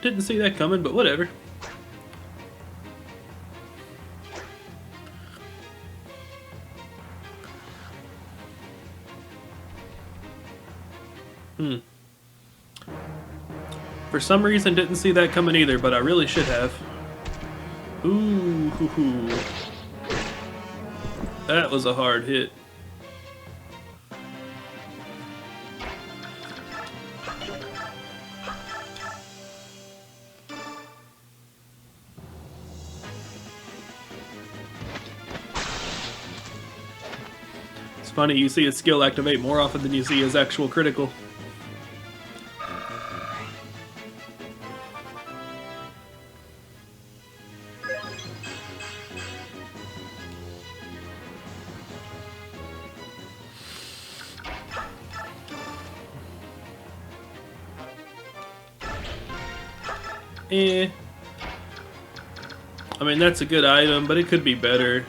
Didn't see that coming, but whatever. For some reason, didn't see that coming either, but I really should have. Ooh, hoo, hoo. That was a hard hit. It's funny, you see his skill activate more often than you see his actual critical. I mean, that's a good item, but it could be better.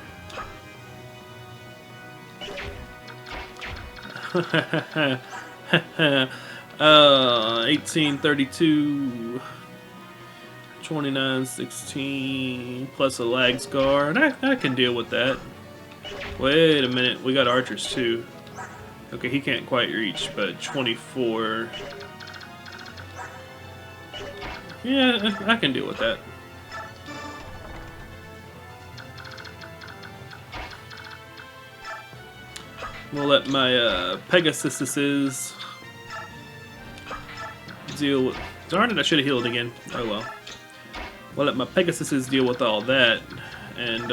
1832, 2916 plus a lag scar, and I can deal with that. Wait a minute, we got archers too. Okay, he can't quite reach, but 24. Yeah, I can deal with that. We'll let my Pegasuses deal with... Darn it, I should have healed again. Oh well. We'll let my Pegasuses deal with all that. And,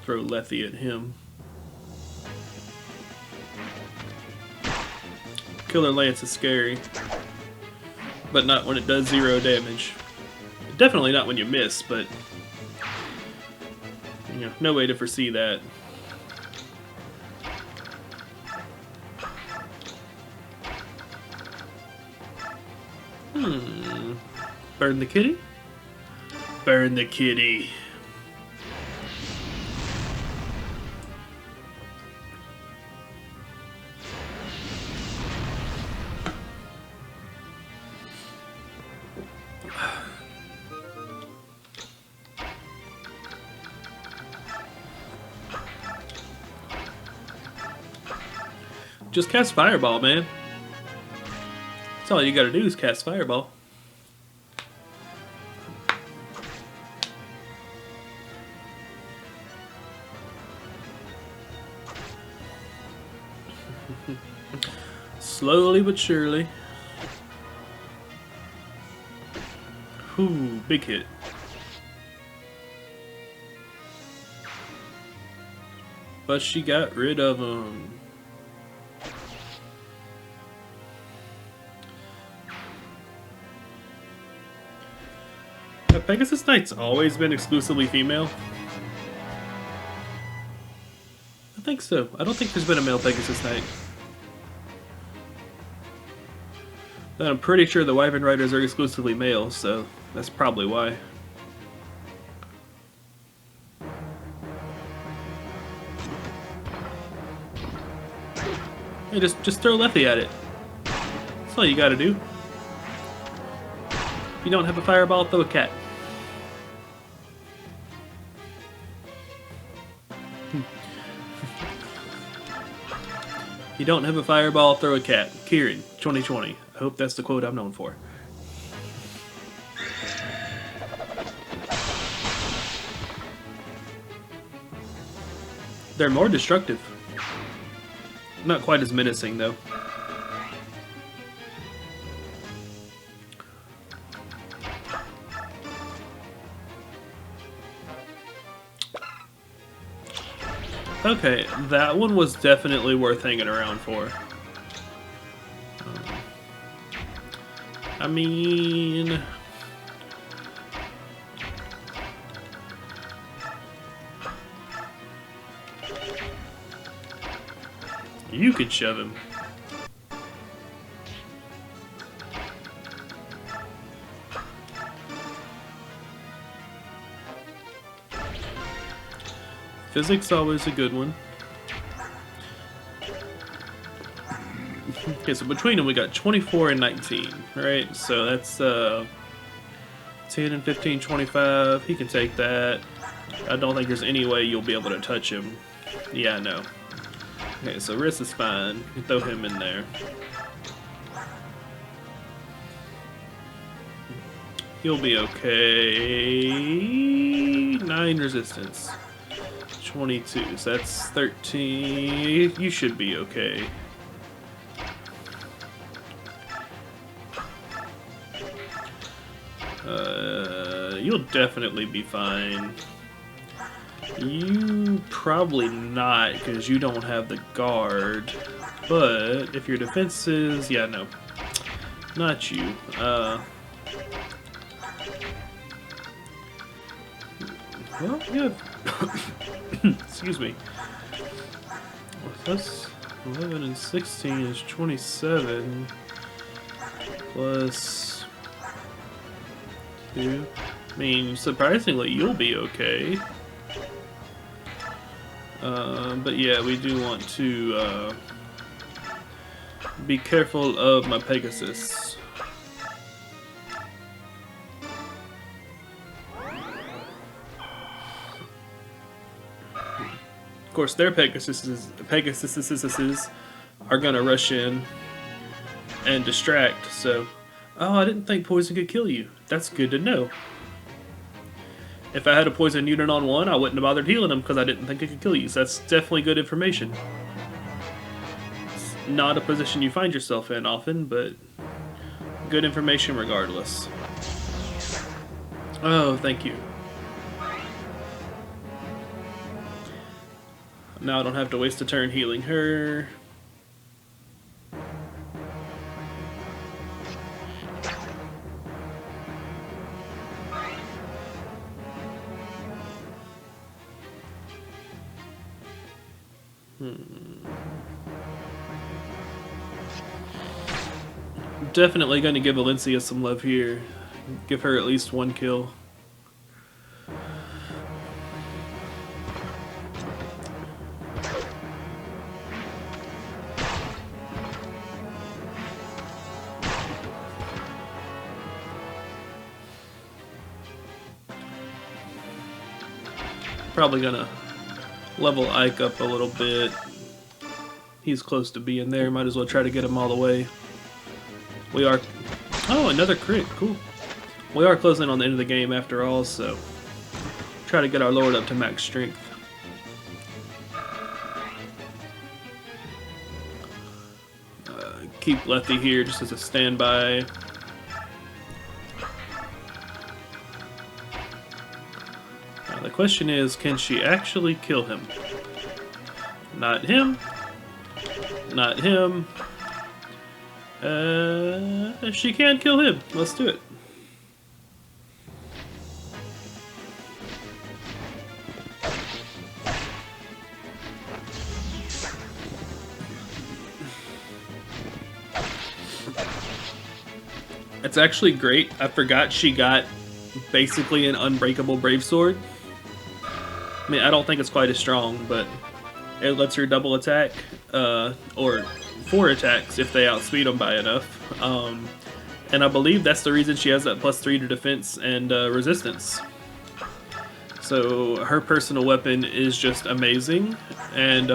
throw Lethe at him. Killer Lance is scary. But not when it does 0 damage. Definitely not when you miss, but... you know, no way to foresee that. Burn the kitty? Burn the kitty. Just cast Fireball, man. That's all you gotta do is cast Fireball. Slowly but surely. Whew, big hit. But she got rid of him. Have Pegasus Knight's always been exclusively female? I think so. I don't think there's been a male Pegasus Knight. But I'm pretty sure the Wyvern Riders are exclusively male, so that's probably why. Hey, just throw Leffy at it. That's all you gotta do. If you don't have a fireball, throw a cat. You don't have a fireball, throw a cat. Kheran, 2020. I hope that's the quote I'm known for. They're more destructive. Not quite as menacing, though. Okay, that one was definitely worth hanging around for. I mean... you could shove him. Physics always a good one. Okay, so between them we got 24 and 19, right? So that's 10 and 15, 25. He can take that. I don't think there's any way you'll be able to touch him. Yeah, no. Okay, so wrist is fine. You can throw him in there. He'll be okay. 9 resistance. 22, so that's 13. You should be okay. You'll definitely be fine. You probably not, because you don't have the guard. But if your defense is... yeah, no. Not you. Well, yeah. Excuse me. Plus 11 and 16 is 27. Plus 2. I mean, surprisingly, you'll be okay. But yeah, we do want to be careful of my Pegasus. Of course, their Pegasuses are gonna rush in and distract, so... oh, I didn't think poison could kill you. That's good to know. If I had a poison unit on one, I wouldn't have bothered healing them because I didn't think it could kill you, so that's definitely good information. It's not a position you find yourself in often, but good information regardless. Oh, thank you. Now I don't have to waste a turn healing her. Definitely going to give Valencia some love here. Give her at least 1 kill. Probably gonna level Ike up a little bit. He's close to being there. Might as well try to get him all the way. We are... Oh, another crit. Cool. We are closing on the end of the game after all, so... Try to get our Lord up to max strength. Keep Lethe here just as a standby. The question is, can she actually kill him? Not him. Not him. She can kill him. Let's do it. It's actually great. I forgot she got basically an unbreakable brave sword. I mean, I don't think it's quite as strong, but it lets her double attack, or 4 attacks if they outspeed them by enough. And I believe that's the reason she has that +3 to defense and resistance. So her personal weapon is just amazing, and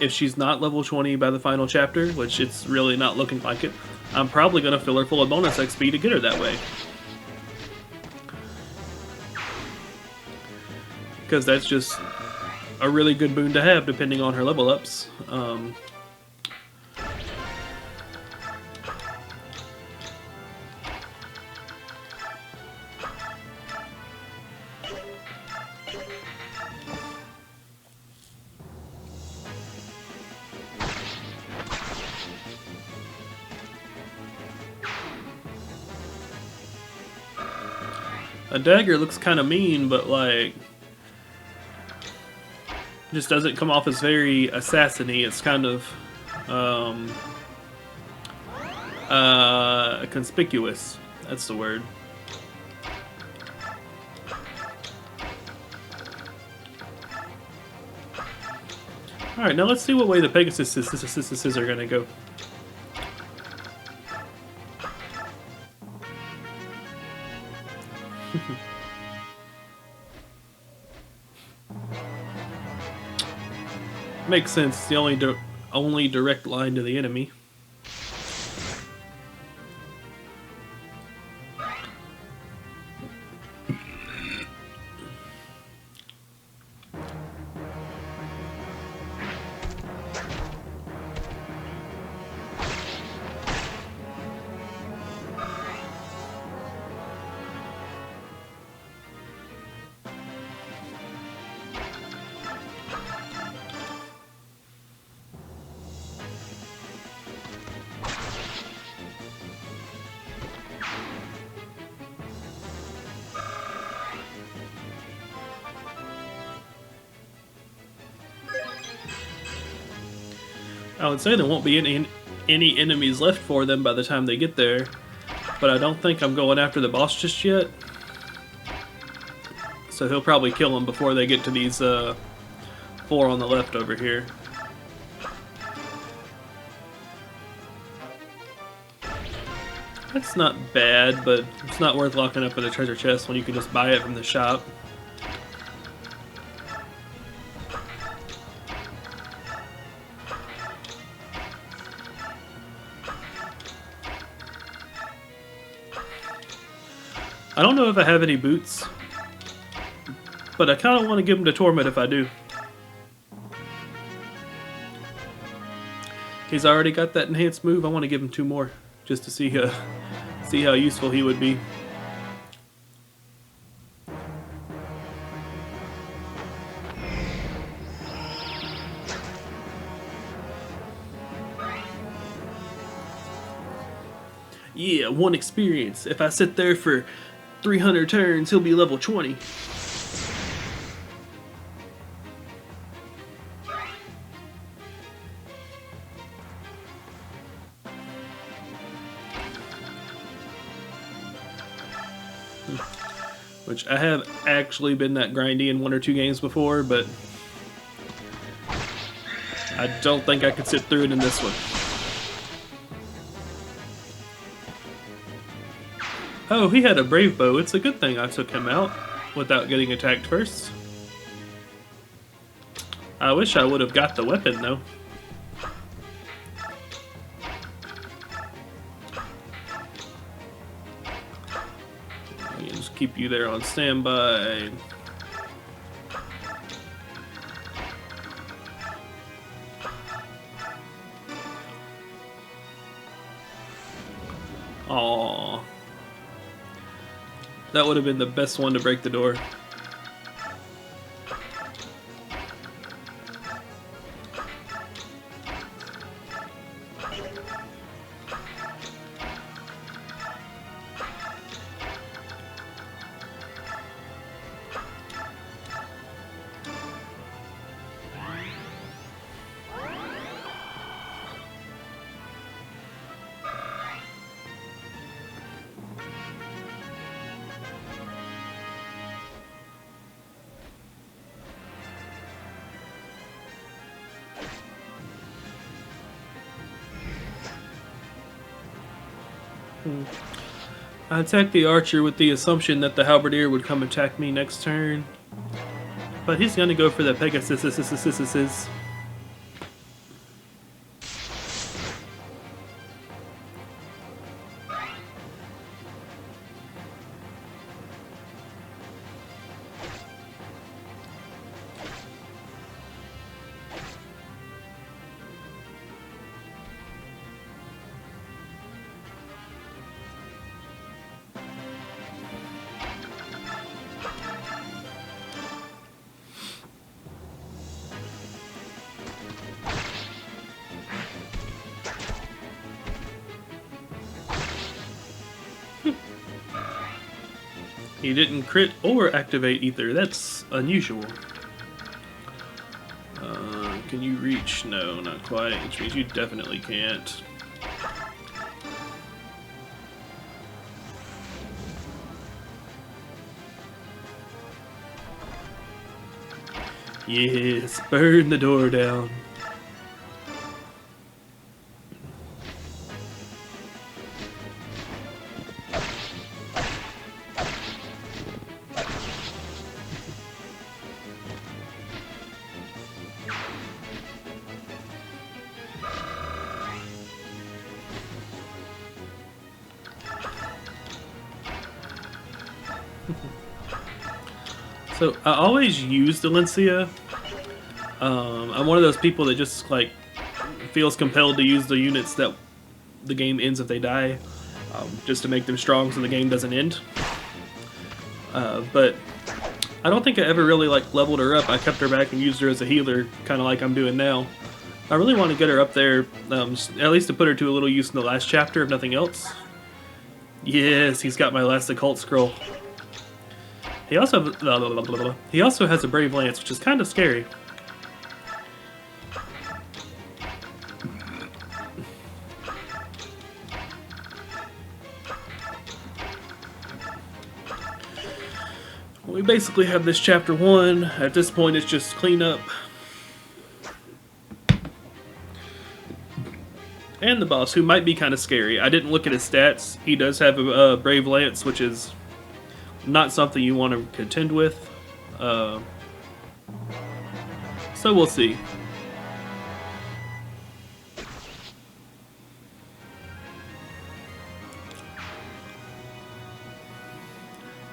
if she's not level 20 by the final chapter, which it's really not looking like it, I'm probably going to fill her full of bonus XP to get her that way. Because that's just a really good boon to have depending on her level ups. A dagger looks kind of mean, but like... just doesn't come off as very assassin-y. It's kind of conspicuous. That's the word. Alright, now let's see what way the Pegasus are gonna go. Makes sense. It's the only direct line to the enemy. I would say there won't be any enemies left for them by the time they get there, but I don't think I'm going after the boss just yet. So he'll probably kill them before they get to these 4 on the left over here. That's not bad, but it's not worth locking up with a treasure chest when you can just buy it from the shop. I don't know if I have any boots, but I kind of want to give them to Torment if I do. He's already got that enhanced move. I want to give him 2 more, just to see how useful he would be. Yeah, 1 experience. If I sit there for 300 turns, he'll be level 20. Which I have actually been that grindy in 1 or 2 games before, but I don't think I could sit through it in this one. Oh, he had a brave bow. It's a good thing I took him out without getting attacked first. I wish I would have got the weapon though. Just keep you there on standby. Aww. That would have been the best one to break the door. I attacked the archer with the assumption that the halberdier would come attack me next turn. But he's gonna go for the Pegasus. He didn't crit or activate either. That's unusual. Can you reach? No, not quite. Which means you definitely can't. Yes, burn the door down. So I always use Delencia. I'm one of those people that just like feels compelled to use the units that the game ends if they die, just to make them strong so the game doesn't end. But I don't think I ever really like leveled her up. I kept her back and used her as a healer, kind of like I'm doing now. I really want to get her up there, at least to put her to a little use in the last chapter, if nothing else. Yes, he's got my last occult scroll. He also has a Brave Lance, which is kind of scary. We basically have this chapter 1. At this point, it's just cleanup. And the boss, who might be kind of scary. I didn't look at his stats. He does have a Brave Lance, which is not something you want to contend with. So we'll see.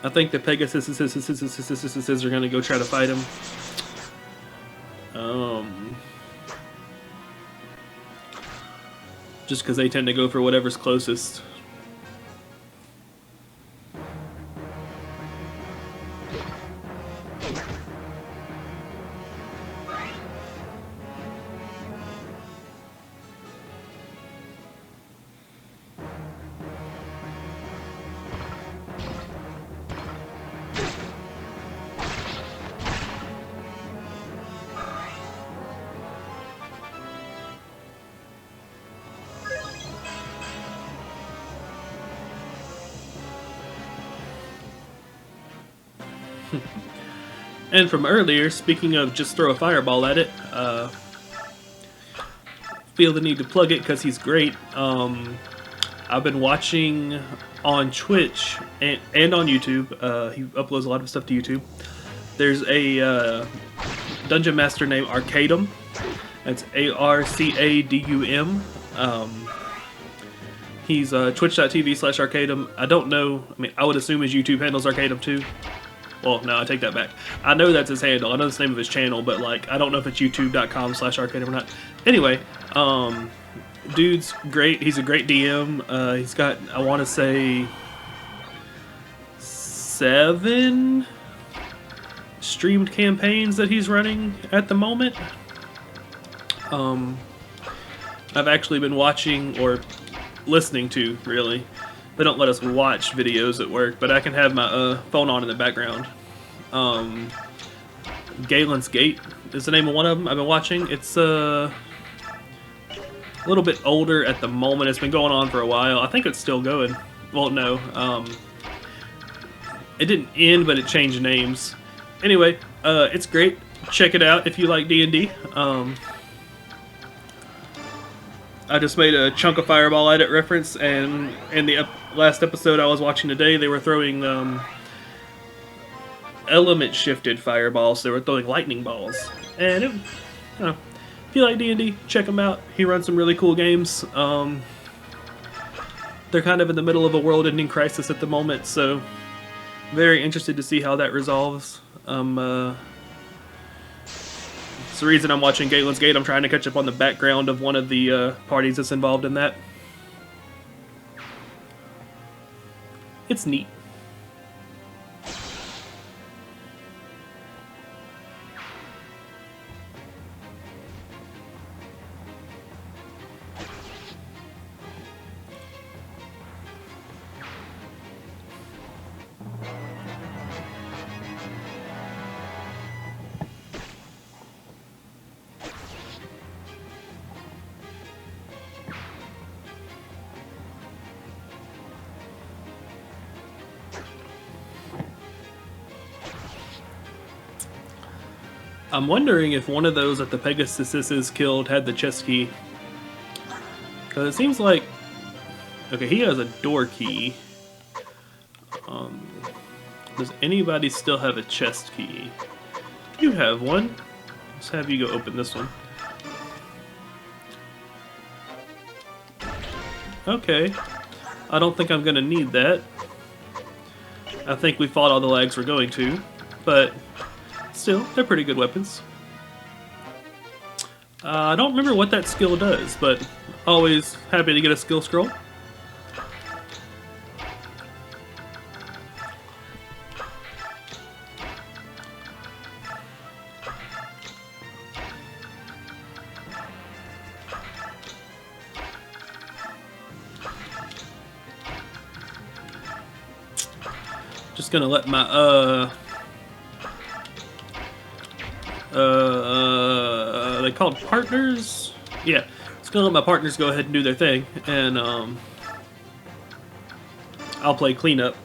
I think the Pegasus are going to go try to fight him. Just because they tend to go for whatever's closest. And from earlier, speaking of just throw a fireball at it, feel the need to plug it because he's great. I've been watching on Twitch and on YouTube. He uploads a lot of stuff to YouTube. There's a dungeon master named Arcadum. That's Arcadum. He's twitch.tv/Arcadum. I don't know. I mean, I would assume his YouTube handle's Arcadum too. Well, no, I take that back. I know that's his handle. I know the name of his channel, but like, I don't know if it's youtube.com/Arcadum or not. Anyway, dude's great. He's a great DM. He's got, I want to say, 7 streamed campaigns that he's running at the moment. I've actually been watching, or listening to, really. They don't let us watch videos at work, but I can have my phone on in the background. Galen's Gate is the name of one of them I've been watching. It's a little bit older at the moment. It's been going on for a while. I think it's still going. Well, no. It didn't end, but it changed names. Anyway, it's great. Check it out if you like D&D. I just made a Chunk of Fireball edit reference, and in the last episode I was watching today, they were throwing element-shifted fireballs. They were throwing lightning balls. And, if you like D&D, check him out. He runs some really cool games. They're kind of in the middle of a world-ending crisis at the moment, so very interested to see how that resolves. It's the reason I'm watching Galen's Gate. I'm trying to catch up on the background of one of the parties that's involved in that. It's neat. I'm wondering if one of those that the Pegasuses killed had the chest key. Because it seems like... Okay, he has a door key. Does anybody still have a chest key? You have one. Let's have you go open this one. Okay. I don't think I'm going to need that. I think we fought all the lags we're going to. But... still, they're pretty good weapons. I don't remember what that skill does, but always happy to get a skill scroll. Just gonna let my they called partners? Yeah, just gonna let my partners go ahead and do their thing, and I'll play cleanup.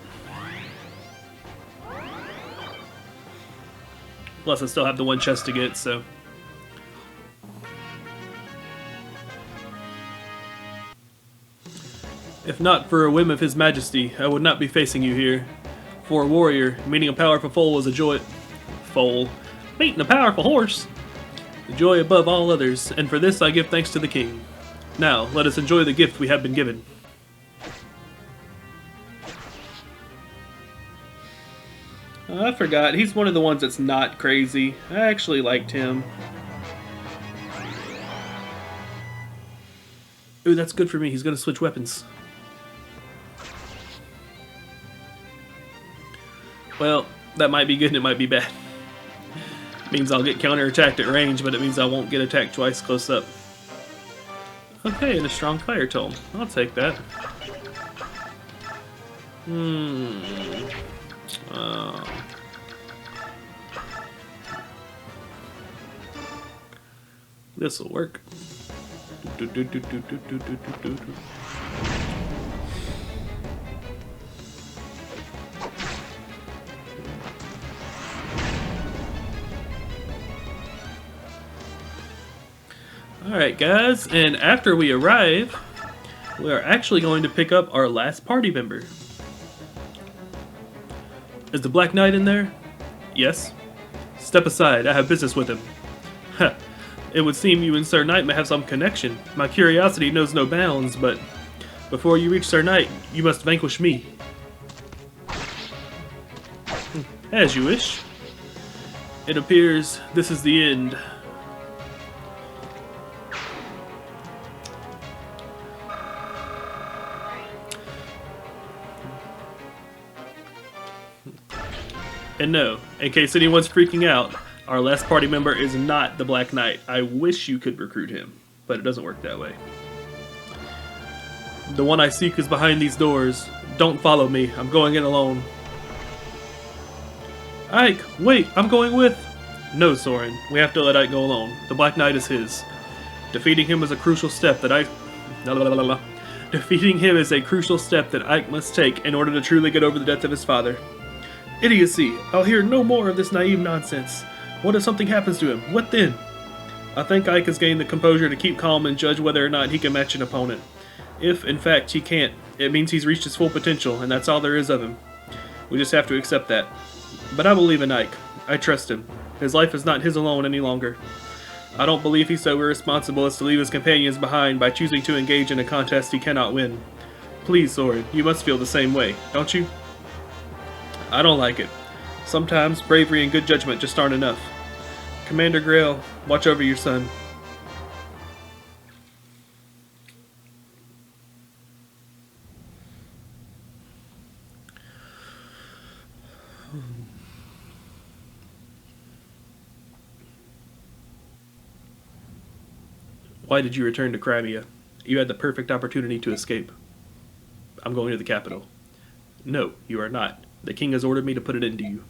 Plus I still have the one chest to get, so. If not for a whim of His Majesty, I would not be facing you here. For a warrior, meeting a powerful foal was a joy. Foal. Meeting a powerful horse. The joy above all others, and for this I give thanks to the king. Now, let us enjoy the gift we have been given. I forgot, he's one of the ones that's not crazy. I actually liked him. Ooh, that's good for me. He's gonna switch weapons. Well, that might be good and it might be bad. Means I'll get counterattacked at range, but it means I won't get attacked twice close up. Okay, and a strong fire tome. I'll take that. This'll work. Alright guys, and after we arrive, we are actually going to pick up our last party member. Is the Black Knight in there? Yes. Step aside, I have business with him. Heh. It would seem you and Sir Knight may have some connection. My curiosity knows no bounds, but before you reach Sir Knight, you must vanquish me. As you wish. It appears this is the end. And no, in case anyone's freaking out, our last party member is not the Black Knight. I wish you could recruit him, but it doesn't work that way. The one I seek is behind these doors. Don't follow me. I'm going in alone. Ike, wait, I'm going with... No, Soren. We have to let Ike go alone. The Black Knight is his. Defeating him is a crucial step that Defeating him is a crucial step that Ike must take in order to truly get over the death of his father. Idiocy! I'll hear no more of this naive nonsense. What if something happens to him? What then? I think Ike has gained the composure to keep calm and judge whether or not he can match an opponent. If, in fact, he can't, it means he's reached his full potential, and that's all there is of him. We just have to accept that. But I believe in Ike. I trust him. His life is not his alone any longer. I don't believe he's so irresponsible as to leave his companions behind by choosing to engage in a contest he cannot win. Please, Soren, you must feel the same way, don't you? I don't like it. Sometimes bravery and good judgment just aren't enough. Commander Grail, watch over your son. Why did you return to Crimea? You had the perfect opportunity to escape. I'm going to the capital. No, you are not. The king has ordered me to put it into you.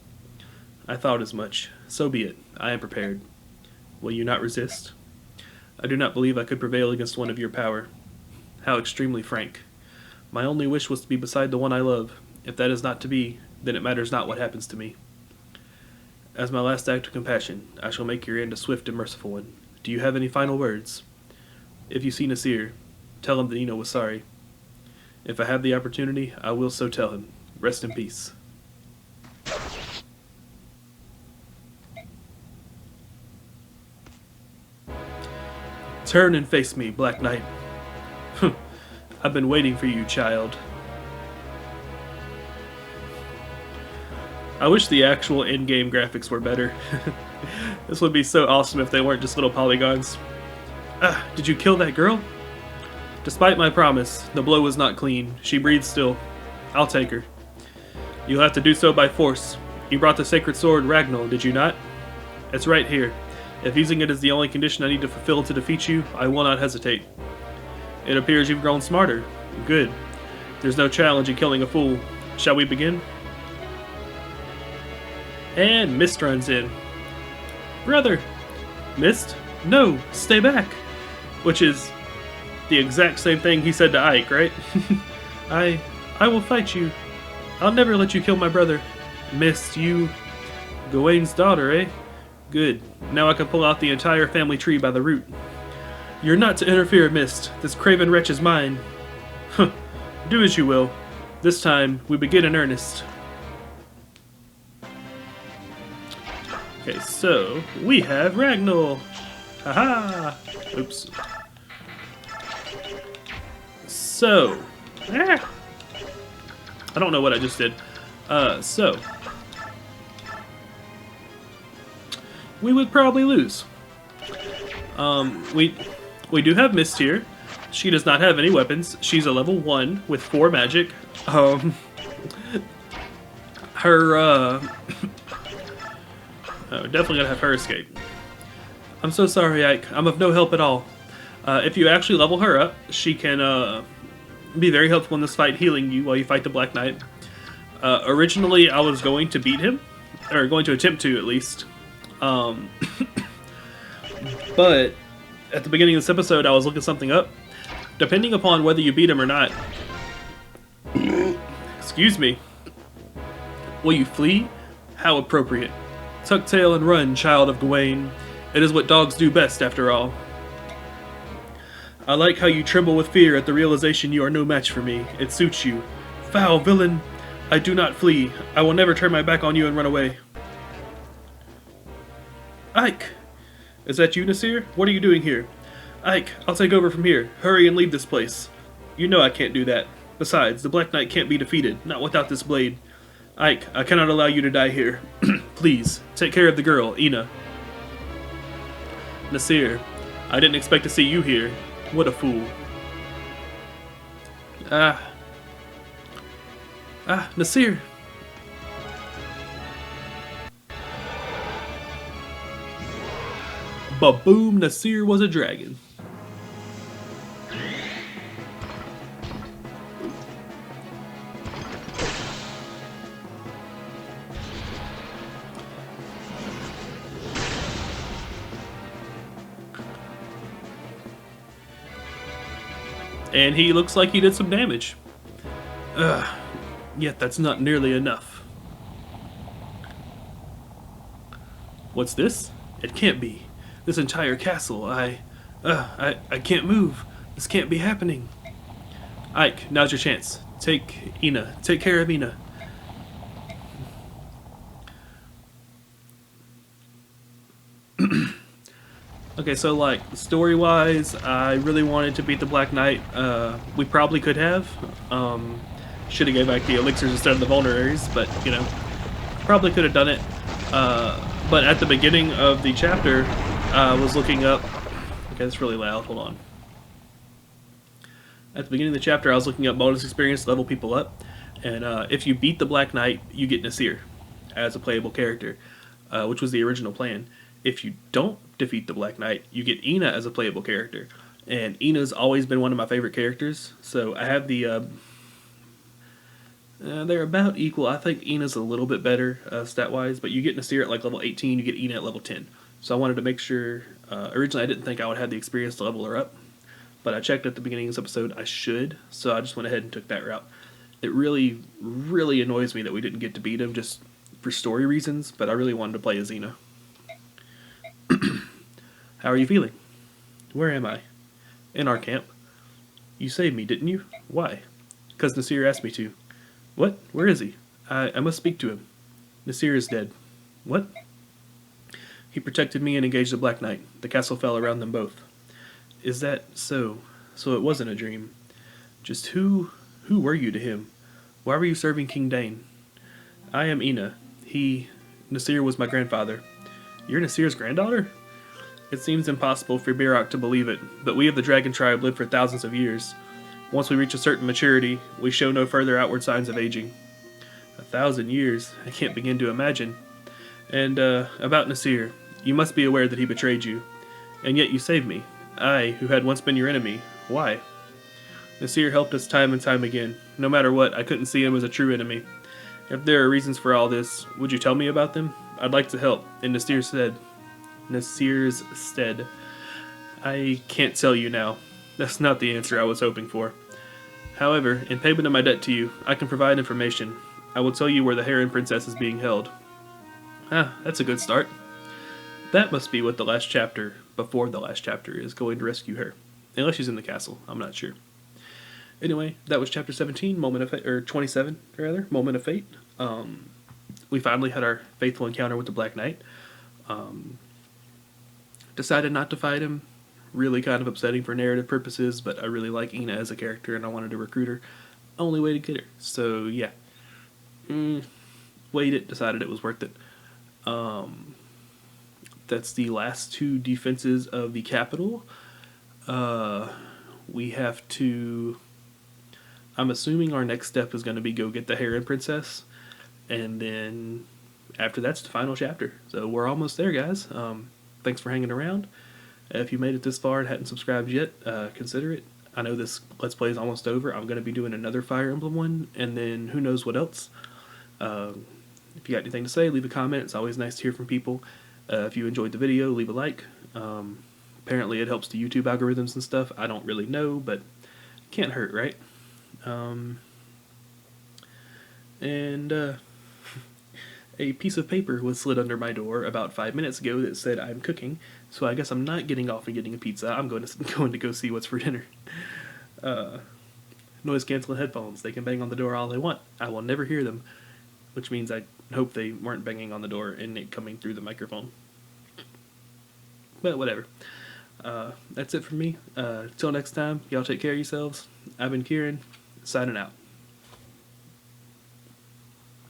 I thought as much. So be it. I am prepared. Will you not resist? I do not believe I could prevail against one of your power. How extremely frank. My only wish was to be beside the one I love. If that is not to be, then it matters not what happens to me. As my last act of compassion, I shall make your end a swift and merciful one. Do you have any final words? If you see Nasir, tell him that Nino was sorry. If I have the opportunity, I will so tell him. Rest in peace. Turn and face me, Black Knight. I've been waiting for you, child. I wish the actual in-game graphics were better. This would be so awesome if they weren't just little polygons. Did you kill that girl? Despite my promise, the blow was not clean. She breathes still. I'll take her. You'll have to do so by force. You brought the sacred sword Ragnall, did you not? It's right here. If using it is the only condition I need to fulfill to defeat you, I will not hesitate. It appears you've grown smarter. Good. There's no challenge in killing a fool. Shall we begin? And Mist runs in. Brother! Mist? No, stay back! Which is the exact same thing he said to Ike, right? I will fight you. I'll never let you kill my brother. Mist, you... Gawain's daughter, eh? Good. Now I can pull out the entire family tree by the root. You're not to interfere, Mist. This craven wretch is mine. Do as you will. This time, we begin in earnest. Okay, so, we have Ragnall. Haha! Oops. So, I don't know what I just did. So, we would probably lose. We do have Mist here. She does not have any weapons. She's a level 1 with 4 magic. Definitely gonna have her escape. I'm so sorry, Ike. I'm of no help at all. If you actually level her up, she can be very helpful in this fight, healing you while you fight the Black Knight. Originally, I was going to beat him, or going to attempt to at least. But at the beginning of this episode, I was looking something up. Depending upon whether you beat him or not, excuse me, will you flee? How appropriate. Tuck tail and run, child of Gawain. It is what dogs do best, after all. I like how you tremble with fear at the realization you are no match for me. It suits you. Foul villain! I do not flee. I will never turn my back on you and run away. Ike! Is that you, Nasir? What are you doing here? Ike, I'll take over from here. Hurry and leave this place. You know I can't do that. Besides, the Black Knight can't be defeated, not without this blade. Ike, I cannot allow you to die here. Please, take care of the girl, Ina. Nasir, I didn't expect to see you here. What a fool. Nasir. Ba-boom, Nasir was a dragon. And he looks like he did some damage. Yet that's not nearly enough. What's this? It can't be. This entire castle, I can't move. This can't be happening. Ike, now's your chance. Take Ina. Take care of Ina. Okay, so like story-wise, I really wanted to beat the Black Knight. We probably could have. Should have gave back the elixirs instead of the vulneraries, but you know, probably could have done it. But at the beginning of the chapter, I was looking up. Okay, that's really loud. Hold on. At the beginning of the chapter, I was looking up bonus experience to level people up, and if you beat the Black Knight, you get Nasir as a playable character, which was the original plan. If you don't defeat the Black Knight, you get Ina as a playable character. And Ina's always been one of my favorite characters. So I have the... they're about equal. I think Ina's a little bit better stat-wise, but you get Nasir at like level 18, you get Ina at level 10. So I wanted to make sure... originally I didn't think I would have the experience to level her up, but I checked at the beginning of this episode I should, so I just went ahead and took that route. It really, really annoys me that we didn't get to beat him just for story reasons, but I really wanted to play as Ina. How are you feeling? Where am I? In our camp. You saved me, didn't you? Why? Because Nasir asked me to. What? Where is he? I must speak to him. Nasir is dead. What? He protected me and engaged the Black Knight. The castle fell around them both. Is that so? So it wasn't a dream. Just who were you to him? Why were you serving King Dane? I am Ina. Nasir was my grandfather. You're Nasir's granddaughter? It seems impossible for Birak to believe it, but we of the Dragon Tribe lived for thousands of years. Once we reach a certain maturity, we show no further outward signs of aging. 1,000 years? I can't begin to imagine. And, about Nasir, you must be aware that he betrayed you. And yet you saved me. I, who had once been your enemy. Why? Nasir helped us time and time again. No matter what, I couldn't see him as a true enemy. If there are reasons for all this, would you tell me about them? I'd like to help, in Nasir's stead. I can't tell you now. That's not the answer I was hoping for. However, in payment of my debt to you, I can provide information. I will tell you where the Kheran princess is being held. That's a good start. That must be what the last chapter, before the last chapter, is going to rescue her. Unless she's in the castle, I'm not sure. Anyway, that was chapter 17, Moment of Fate, or 27, rather, Moment of Fate. We finally had our faithful encounter with the Black Knight. Decided not to fight him. Really kind of upsetting for narrative purposes, but I really like Ina as a character and I wanted to recruit her. Only way to get her. So, yeah. Weighed it, decided it was worth it. That's the last two defenses of the capital. We have to... I'm assuming our next step is going to be go get the Kheran princess. And then after that's the final chapter. So we're almost there, guys. Thanks for hanging around. If you made it this far and hadn't subscribed yet, consider it. I know this Let's Play is almost over. I'm going to be doing another Fire Emblem one, and then who knows what else. If you got anything to say, leave a comment. It's always nice to hear from people. If you enjoyed the video, leave a like. Apparently it helps the YouTube algorithms and stuff. I don't really know, but it can't hurt, right? A piece of paper was slid under my door about 5 minutes ago that said I'm cooking, so I guess I'm not getting off and getting a pizza. I'm going to go see what's for dinner. Noise canceling headphones. They can bang on the door all they want. I will never hear them, which means I hope they weren't banging on the door and it coming through the microphone. But whatever. That's it for me. Till next time, y'all take care of yourselves. I've been Kieran, signing out.